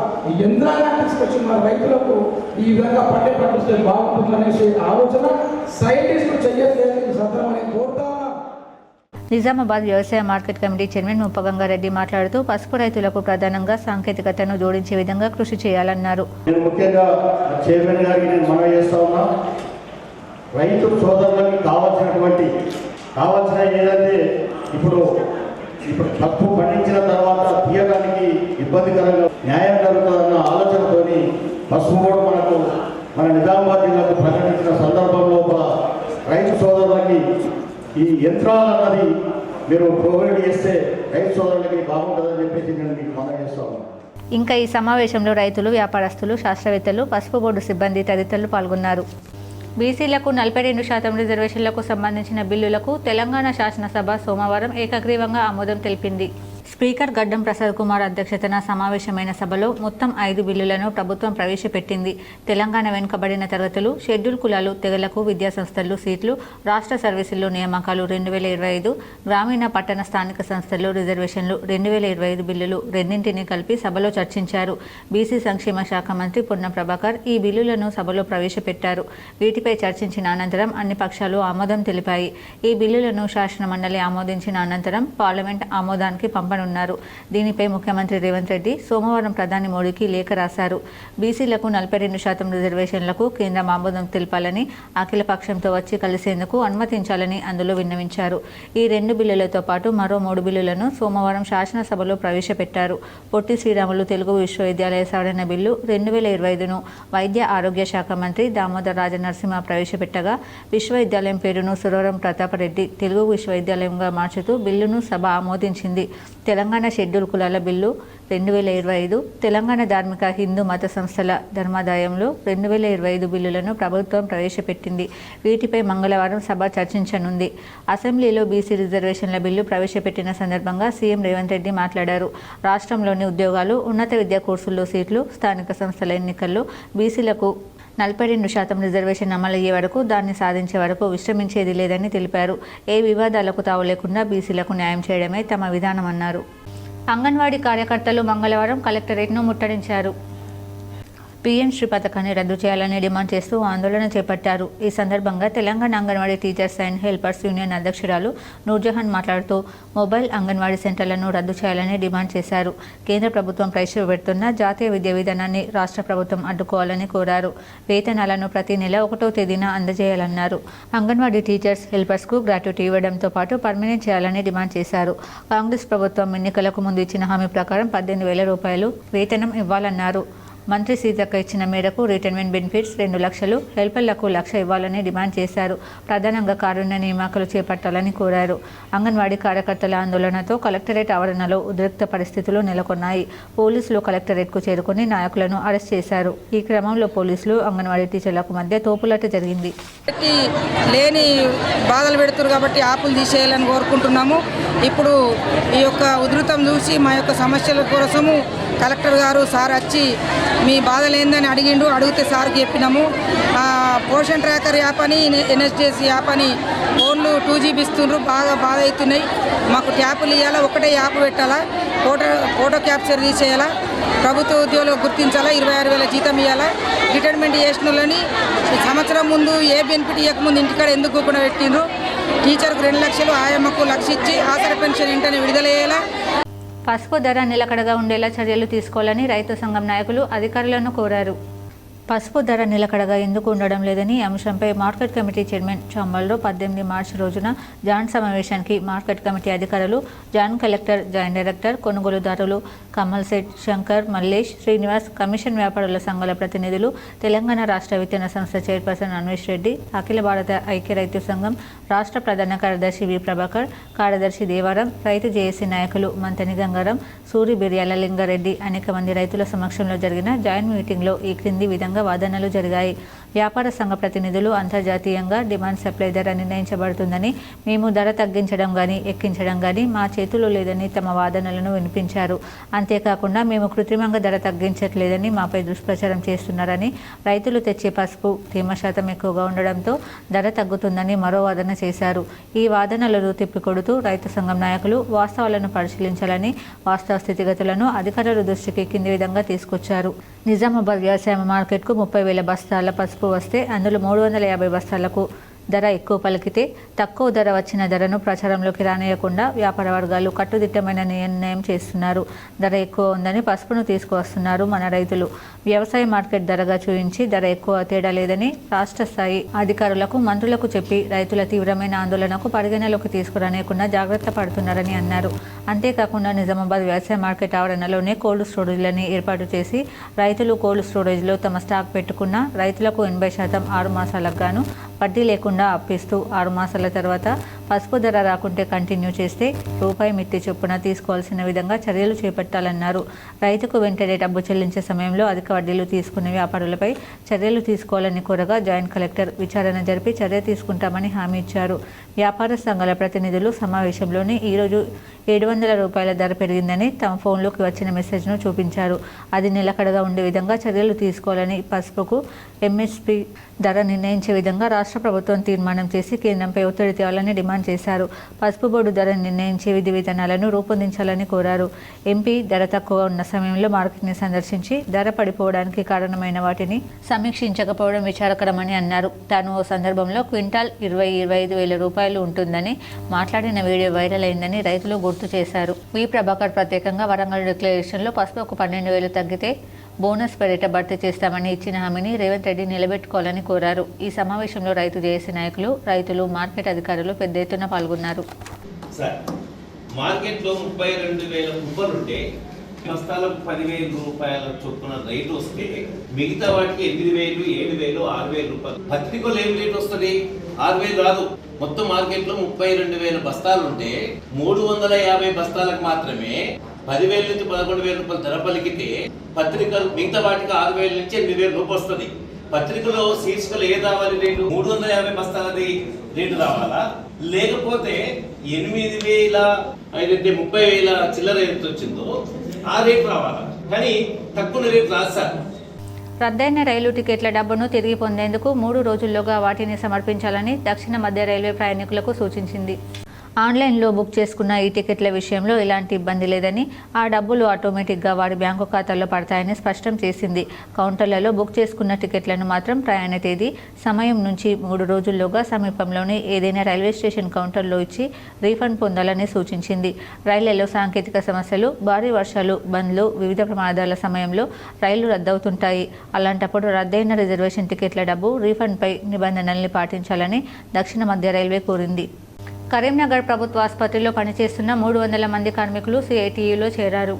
యంత్రాంగాన్ని తీసుకొచ్చిన రైతులకు ఈ విధంగా పండిస్తే బాగుంటుందనేసి ఆలోచన సైంటిస్టులు చేయట్లేదు సందర్భంగా కోరుతా. నిజామాబాద్ వ్యవసాయ మార్కెట్ కమిటీ చైర్మన్ ముప్పగంగారెడ్డి మాట్లాడుతూ పసుపు రైతులకు ప్రధానంగా సాంకేతికతను జోడించే విధంగా కృషి చేయాలన్నారు. నేను ముఖ్యంగా చైర్మన్ గారికి నేను మనవి చేస్తా ఉన్నా, రైతు సోదరులకి కావాల్సిన ఏదంటే ఇప్పుడు పసుపు పండించిన తర్వాత తీయడానికి ఇబ్బందికరంగా న్యాయం జరుగుతుందన్న ఆలోచనతోని పసుపు బోర్డు మన నిజామాబాద్ జిల్లాకు ప్రకటించిన సందర్భంలో రైతు సోదరులకి ఈ యంత్రాలన్నది మీరు ప్రొవైడ్ చేస్తే రైతు సోదరులకి బాగుంటుందని చెప్పేసి నేను మీకు మనవి చేస్తా ఉన్నాను. ఇంకా ఈ సమావేశంలో రైతులు, వ్యాపారస్తులు, శాస్త్రవేత్తలు, పసుపు బోర్డు సిబ్బంది తదితరులు పాల్గొన్నారు. బీసీలకు 42% రిజర్వేషన్లకు సంబంధించిన బిల్లులకు తెలంగాణ శాసనసభ సోమవారం ఏకగ్రీవంగా ఆమోదం తెలిపింది. స్పీకర్ గడ్డం ప్రసాద్ కుమార్ అధ్యక్షతన సమావేశమైన సభలో మొత్తం 5 బిల్లులను ప్రభుత్వం ప్రవేశపెట్టింది. తెలంగాణ వెనుకబడిన తరగతులు, షెడ్యూల్ కులాలు, తెగలకు విద్యాసంస్థలు సీట్లు, రాష్ట్ర సర్వీసుల్లో నియామకాలు 2025, గ్రామీణ పట్టణ స్థానిక సంస్థల్లో రిజర్వేషన్లు 2025 బిల్లులు రెండింటినీ కలిపి సభలో చర్చించారు. బీసీ సంక్షేమ శాఖ మంత్రి పొన్నం ప్రభాకర్ ఈ బిల్లులను సభలో ప్రవేశపెట్టారు. వీటిపై చర్చించిన అనంతరం అన్ని పక్షాలు ఆమోదం తెలిపాయి. ఈ బిల్లులను శాసనమండలి ఆమోదించిన అనంతరం పార్లమెంట్ ఆమోదానికి పంపనున్నారు. దీనిపై ముఖ్యమంత్రి రేవంత్ రెడ్డి సోమవారం ప్రధాని మోడీకి లేఖ రాశారు. బీసీలకు 42% రిజర్వేషన్లకు కేంద్రం ఆమోదం తెలపాలని, అఖిల పక్షంతో వచ్చి కలిసేందుకు అనుమతించాలని అందులో విన్నవించారు. ఈ 2 బిల్లులతో పాటు మరో 3 బిల్లులను సోమవారం శాసనసభలో ప్రవేశపెట్టారు. పొట్టి శ్రీరాములు తెలుగు విశ్వవిద్యాలయ సవరణ బిల్లు 2025ను వైద్య ఆరోగ్య శాఖ మంత్రి దామోదర్ రాజనరసింహ ప్రవేశపెట్టగా, విశ్వవిద్యాలయం పేరును సురవరం ప్రతాపరెడ్డి తెలుగు విశ్వవిద్యాలయంగా మార్చుతూ బిల్లును సభ ఆమోదించింది. తెలంగాణ షెడ్యూల్ కులాల బిల్లు 2025, తెలంగాణ ధార్మిక హిందూ మత సంస్థల ధర్మాదాయంలో 2025 బిల్లులను ప్రభుత్వం ప్రవేశపెట్టింది. వీటిపై మంగళవారం సభ చర్చించనుంది. అసెంబ్లీలో బీసీ రిజర్వేషన్ల బిల్లు ప్రవేశపెట్టిన సందర్భంగా సీఎం రేవంత్ రెడ్డి మాట్లాడారు. రాష్ట్రంలోని ఉద్యోగాలు, ఉన్నత విద్యా కోర్సుల్లో సీట్లు, స్థానిక సంస్థల ఎన్నికల్లో బీసీలకు 42% రిజర్వేషన్ అమలయ్యే వరకు, దాన్ని సాధించే వరకు విశ్రమించేది లేదని తెలిపారు. ఏ వివాదాలకు తావు లేకుండా బీసీలకు న్యాయం చేయడమే తమ విధానమన్నారు. అంగన్వాడీ కార్యకర్తలు మంగళవారం కలెక్టరేట్ను ముట్టడించారు. పీఎం శ్రీ పథకాన్ని రద్దు చేయాలని డిమాండ్ చేస్తూ ఆందోళన చేపట్టారు. ఈ సందర్భంగా Telangana anganwadi teachers and helpers union అధ్యక్షురాలు నూర్జహాన్ మాట్లాడుతూ మొబైల్ అంగన్వాడీ సెంటర్లను రద్దు చేయాలని డిమాండ్ చేశారు. కేంద్ర ప్రభుత్వం ప్రవేశపెడుతున్న జాతీయ విద్యా విధానాన్ని రాష్ట్ర ప్రభుత్వం అడ్డుకోవాలని కోరారు. వేతనాలను ప్రతి నెల 1వ తేదీన అందజేయాలన్నారు. అంగన్వాడీ టీచర్స్, హెల్పర్స్కు గ్రాట్యుటీ ఇవ్వడంతో పాటు పర్మనెంట్ చేయాలని డిమాండ్ చేశారు. కాంగ్రెస్ ప్రభుత్వం ఎన్నికలకు ముందు ఇచ్చిన హామీ ప్రకారం 18,000 రూపాయలు వేతనం ఇవ్వాలన్నారు. మంత్రి సీతక్క ఇచ్చిన మేరకు రిటైర్మెంట్ బెనిఫిట్స్ 2 లక్షలు, హెల్పర్లకు 1,00,000 ఇవ్వాలని డిమాండ్ చేశారు. ప్రధానంగా కారుణ్య నియామకాలు చేపట్టాలని కోరారు. అంగన్వాడీ కార్యకర్తల ఆందోళనతో కలెక్టరేట్ ఆవరణలో ఉద్రిక్త పరిస్థితులు నెలకొన్నాయి. పోలీసులు కలెక్టరేట్కు చేరుకుని నాయకులను అరెస్ట్ చేశారు. ఈ క్రమంలో పోలీసులు, అంగన్వాడీ టీచర్లకు మధ్య తోపులాట జరిగింది. లేని బాధలు పెడుతున్నారు కాబట్టి ఆపులు తీసేయాలని కోరుకుంటున్నాము. ఇప్పుడు ఈ యొక్క ఉధృతం చూసి మా యొక్క సమస్యల కోసము కలెక్టర్ గారు సార్ వచ్చి మీ బాధలు ఏందని అడిగిండు. అడిగితే సార్కి చెప్పినాము. పోషన్ ట్రాకర్ యాప్ అని ఎన్ఎస్డిసి యాప్ అని ఫోన్లు 2GB ఇస్తుండ్రు. బాగా బాధ అవుతున్నాయి. మాకు ట్యాపులు ఇవ్వాలా, ఒకటే యాప్ పెట్టాలా, ఫోటో క్యాప్చర్ తీసేయాలా, ప్రభుత్వ ఉద్యోగులకు గుర్తించాలా, 26,000 జీతం ఇవ్వాలా, రిటైర్మెంట్ చేసిన వాళ్ళని సంవత్సరం ముందు ఏ బెనిఫిట్ ఇవ్వకముందు ఇంటికాడ ఎందుకు కూడా పెట్టిండ్రు. టీచర్కు 2 లక్షలు, ఆయమ్మకు 1 లక్ష ఇచ్చి ఆసరా పెన్షన్ వెంటనే విడుదల చేయాలా. పసుపు ధర నిలకడగా ఉండేలా చర్యలు తీసుకోవాలని రైతు సంఘం నాయకులు అధికారులను కోరారు. పసుపు ధర నిలకడగా ఎందుకు ఉండడం లేదని అంశంపై మార్కెట్ కమిటీ చైర్మన్ చాంబల్లో 18 మార్చి రోజున జాయింట్ సమావేశానికి మార్కెట్ కమిటీ అధికారులు, జాయింట్ కలెక్టర్, జాయింట్ డైరెక్టర్, కొనుగోలుదారులు కమల్ సెట్, శంకర్, మల్లేష్, శ్రీనివాస్, కమిషన్ వ్యాపారుల సంఘాల ప్రతినిధులు, తెలంగాణ రాష్ట్ర విత్తన సంస్థ చైర్పర్సన్ అన్వేష్ రెడ్డి, అఖిల భారత ఐక్య రైతు సంఘం రాష్ట్ర ప్రధాన కార్యదర్శి వి ప్రభాకర్, కార్యదర్శి దేవారం, రైతు జేఏసీ నాయకులు మంతని గంగారం, సూరి బిర్యాల లింగారెడ్డి అనేక మంది రైతుల సమక్షంలో జరిగిన జాయింట్ మీటింగ్లో ఈ క్రింది విధంగా వాదనలు జరిగాయి. వ్యాపార సంఘ ప్రతినిధులు అంతర్జాతీయంగా డిమాండ్ సప్లై ధర నిర్ణయించబడుతుందని, మేము ధర తగ్గించడం కానీ ఎక్కించడం కానీ మా చేతుల్లో లేదని తమ వాదనలను వినిపించారు. అంతేకాకుండా మేము కృత్రిమంగా ధర తగ్గించట్లేదని మాపై దుష్ప్రచారం చేస్తున్నారని, రైతులు తెచ్చే పసుపు తేమ శాతం ఎక్కువగా ఉండడంతో ధర తగ్గుతుందని మరో వాదన చేశారు. ఈ వాదనలను తిప్పికొడుతూ రైతు సంఘం నాయకులు వాస్తవాలను పరిశీలించాలని, వాస్తవ స్థితిగతులను అధికారుల దృష్టికి కింది విధంగా తీసుకొచ్చారు. నిజామాబాద్ వ్యవసాయ మార్కెట్కు 30,000 బస్తాల పసుపు వస్తే అందులో 350 బస్తాలకు ధర ఎక్కువ పలికితే తక్కువ ధర వచ్చిన ధరను ప్రచారంలోకి రానియకుండా వ్యాపార వర్గాలు కట్టుదిట్టమైన నిర్ణయం చేస్తున్నారు. ధర ఎక్కువ ఉందని పసుపును తీసుకువస్తున్నారు మన రైతులు. వ్యవసాయ మార్కెట్ ధరగా చూపించి ధర ఎక్కువ తేడా లేదని రాష్ట్ర స్థాయి అధికారులకు, మంత్రులకు చెప్పి రైతుల తీవ్రమైన ఆందోళనకు పరిగణలోకి తీసుకురానియకుండా జాగ్రత్త పడుతున్నారని అన్నారు. అంతేకాకుండా నిజామాబాద్ వ్యవసాయ మార్కెట్ ఆవరణలోనే కోల్డ్ స్టోరేజ్లని ఏర్పాటు చేసి రైతులు కోల్డ్ స్టోరేజ్లో తమ స్టాక్ పెట్టుకున్న రైతులకు 80% 6 మాసాలకు గాను వడ్డీ లేకుండా అప్పిస్తూ 6 మాసాల తర్వాత పసుపు ధర రాకుంటే కంటిన్యూ చేస్తే రూపాయి మిత్తి చొప్పున తీసుకోవాల్సిన విధంగా చర్యలు చేపట్టాలన్నారు. రైతుకు వెంటనే డబ్బు చెల్లించే సమయంలో అధిక వడ్డీలు తీసుకునే వ్యాపారులపై చర్యలు తీసుకోవాలని కోరగా జాయింట్ కలెక్టర్ విచారణ జరిపి చర్య తీసుకుంటామని హామీ ఇచ్చారు. వ్యాపార సంఘాల ప్రతినిధులు సమావేశంలోనే ఈరోజు 700 రూపాయల ధర పెరిగిందని తమ ఫోన్లోకి వచ్చిన మెసేజ్ను చూపించారు. అది నిలకడగా ఉండే విధంగా చర్యలు తీసుకోవాలని, పసుపుకు ఎంఎస్పీ ధర నిర్ణయించే విధంగా రాష్ట్ర ప్రభుత్వం తీర్మానం చేసి కేంద్రంపై ఒత్తిడి తేవాలని డిమాండ్ చేశారు. పసుపు బోర్డు ధర నిర్ణయించే విధి విధానాలను రూపొందించాలని కోరారు. ఎంపీ ధర తక్కువ ఉన్న సమయంలో మార్కెట్ని సందర్శించి ధర పడిపోవడానికి కారణమైన వాటిని సమీక్షించకపోవడం విచారకరమని అన్నారు. తాను ఓ సందర్భంలో క్వింటాల్ 20-25 వేల రూపాయలు ఉంటుందని మాట్లాడిన వీడియో వైరల్ అయిందని రైతులు గుర్తు చేశారు. వి ప్రభాకర్ ప్రత్యేకంగా వరంగల్ డిక్లరేషన్లో పసుపుకు 12,000 తగ్గితే బోనస్ పేరిట భర్తీ చేస్తామని ఇచ్చిన హామీని రేవంత్ రెడ్డి నిలబెట్టుకోవాలని కోరారు. ఈ సమావేశంలో రైతు జేఏసీ నాయకులు, రైతులు, మార్కెట్ అధికారులు పెద్ద ఎత్తున పాల్గొన్నారు. మార్కెట్లో 32,000 కుప్పలుంటే బస్తాలకు 10,000 రూపాయల చొప్పున రేటు వస్తే మిగతా వాటికి 8,000, 7,000, 6,000 రూపాయలు. పత్రికలో ఏం రేటు వస్తుంది? 6,000 రాదు. మొత్తం మార్కెట్లో 32,000 బస్తాలు ఉంటే 350 బస్తాలకు మాత్రమే 10,000 నుంచి 11,000 రూపాయలు ధర పలికితే పత్రికలు మిగతా వాటికి 6,000 నుంచి 8,000 రూపాయలు వస్తుంది. పత్రికలో శీర్షికలు ఏ రావాలి రేటు? 350 బస్తాలది రేటు రావాలా, లేకపోతే 8,000 అయితే 30,000 చిల్లర రేటు వచ్చిందో ఆ రేటు రావాలా? కానీ తక్కువ రేటు రాదు సార్. రద్దయిన రైలు టికెట్ల డబ్బును తిరిగి పొందేందుకు 3 రోజుల్లోగా వాటిని సమర్పించాలని దక్షిణ మధ్య రైల్వే ప్రయాణికులకు సూచించింది. ఆన్లైన్లో బుక్ చేసుకున్న ఈ టికెట్ల విషయంలో ఎలాంటి ఇబ్బంది లేదని, ఆ డబ్బులు ఆటోమేటిక్గా వారి బ్యాంకు ఖాతాల్లో పడతాయని స్పష్టం చేసింది. కౌంటర్లలో బుక్ చేసుకున్న టికెట్లను మాత్రం ప్రయాణ తేదీ, సమయం నుంచి 3 రోజుల్లోగా సమీపంలోని ఏదైనా రైల్వే స్టేషన్ కౌంటర్లో ఇచ్చి రీఫండ్ పొందాలని సూచించింది. రైళ్లలో సాంకేతిక సమస్యలు, భారీ వర్షాలు, బంద్లు, వివిధ ప్రమాదాల సమయంలో రైళ్లు రద్దవుతుంటాయి. అలాంటప్పుడు రద్దయిన రిజర్వేషన్ టికెట్ల డబ్బు రీఫండ్పై నిబంధనల్ని పాటించాలని దక్షిణ మధ్య రైల్వే కోరింది. కరీంనగర్ ప్రభుత్వ ఆసుపత్రిలో పనిచేస్తున్న 300 మంది కార్మికులు సిఐటియులో చేరారు.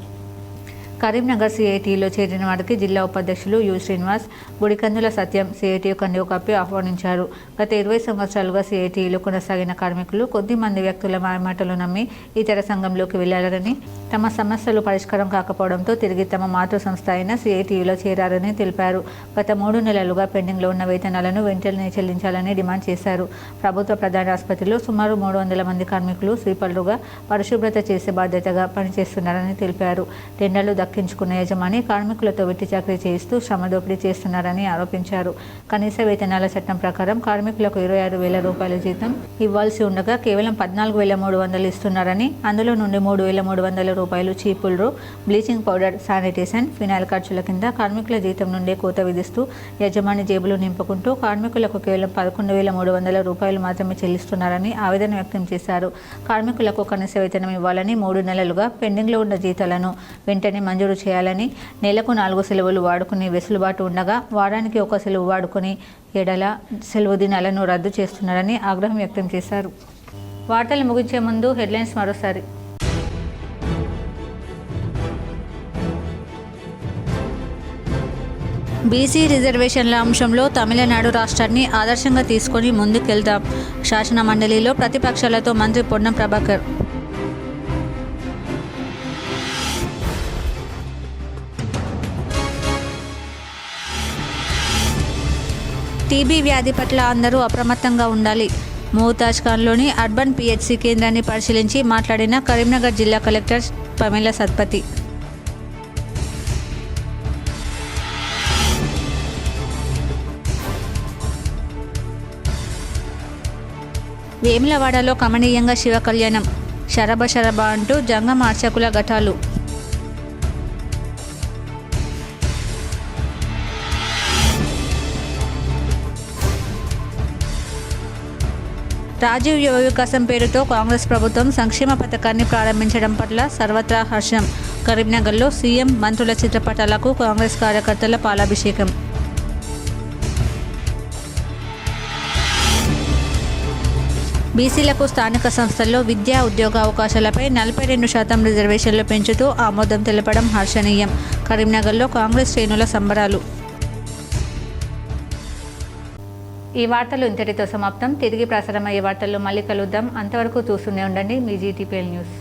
కరీంనగర్ సిఐటిలో చేరిన వారికి జిల్లా ఉపాధ్యక్షులు యు శ్రీనివాస్, బుడికందుల సత్యం సిఐటియు కండువా కప్పి ఆహ్వానించారు. గత 20 సంవత్సరాలుగా సిఐటిలో కొనసాగిన కార్మికులు కొద్ది మంది వ్యక్తుల మాటలు నమ్మి ఇతర సంఘంలోకి వెళ్లారని, తమ సమస్యలు పరిష్కారం కాకపోవడంతో తిరిగి తమ మాతృ సంస్థ అయిన సిఐటియులో చేరారని తెలిపారు. గత 3 నెలలుగా పెండింగ్లో ఉన్న వేతనాలను వెంటనే చెల్లించాలని డిమాండ్ చేశారు. ప్రభుత్వ ప్రధాన ఆసుపత్రిలో సుమారు 300 మంది కార్మికులు స్వీపర్లుగా పరిశుభ్రత చేసే బాధ్యతగా పనిచేస్తున్నారని తెలిపారు. టెండర్లు దక్కించుకున్న యజమాని కార్మికులతో వెట్టి చాకరీ చేయిస్తూ శ్రమ దోపిడీ చేస్తున్నారని ఆరోపించారు. కనీస వేతనాల చట్టం ప్రకారం కార్మికులకు 26,000 రూపాయల జీతం ఇవ్వాల్సి ఉండగా కేవలం 14,300 ఇస్తున్నారని, అందులో నుండి 3,300 రూపాయలు చీపులు, బ్లీచింగ్ పౌడర్, శానిటేషన్, ఫినాయిల్ ఖర్చుల కింద కార్మికుల జీతం నుండే కోత విధిస్తూ యజమాని జేబులు నింపుకుంటూ కార్మికులకు కేవలం 11,300 రూపాయలు మాత్రమే చెల్లిస్తున్నారని ఆవేదన వ్యక్తం చేశారు. కార్మికులకు కనీస వేతనం ఇవ్వాలని 3 నెలలుగా పెండింగ్లో ఉన్న జీతాలను వెంటనే మంజూరు చేయాలని, నెలకు 4 సెలవులు వాడుకునే వెసులుబాటు ఉండగా వారానికి 1 సెలవు వాడుకుని ఏడల సెలవు దినాలను రద్దు చేస్తున్నారని ఆగ్రహం వ్యక్తం చేశారు. వార్తలు ముగించే ముందు హెడ్లైన్స్ మరోసారి. బీసీ రిజర్వేషన్ల అంశంలో తమిళనాడు రాష్ట్రాన్ని ఆదర్శంగా తీసుకొని ముందుకెళ్తాం. శాసన మండలిలో ప్రతిపక్షాలతో మంత్రి పొన్నం ప్రభాకర్. టీబీ వ్యాధి పట్ల అందరూ అప్రమత్తంగా ఉండాలి. మోతాజ్ ఖాన్లోని అర్బన్ పిహెచ్సి కేంద్రాన్ని పరిశీలించి మాట్లాడిన కరీంనగర్ జిల్లా కలెక్టర్ పమేలా సత్పతి. వేములవాడలో కమనీయంగా శివ కళ్యాణం. శరభ శరభ అంటూ జంగమ అర్చకుల ఘటాలు. రాజీవ్ యువ వికాసం పేరుతో కాంగ్రెస్ ప్రభుత్వం సంక్షేమ పథకాన్ని ప్రారంభించడం పట్ల సర్వత్రా హర్షం. కరీంనగర్లో సీఎం, మంత్రుల చిత్రపటాలకు కాంగ్రెస్ కార్యకర్తల పాలాభిషేకం. బీసీలకు స్థానిక సంస్థల్లో విద్యా ఉద్యోగ అవకాశాలపై 42% రిజర్వేషన్లు పెంచుతూ ఆమోదం తెలపడం హర్షణీయం. కరీంనగర్లో కాంగ్రెస్ శ్రేణుల సంబరాలు. ఈ వార్తలు ఇంతటితో సమాప్తం. తిరిగి ప్రసారమయ్యే వార్తల్లో మళ్ళీ కలుద్దాం. అంతవరకు చూస్తూనే ఉండండి మీ జీటీపీఎల్ న్యూస్.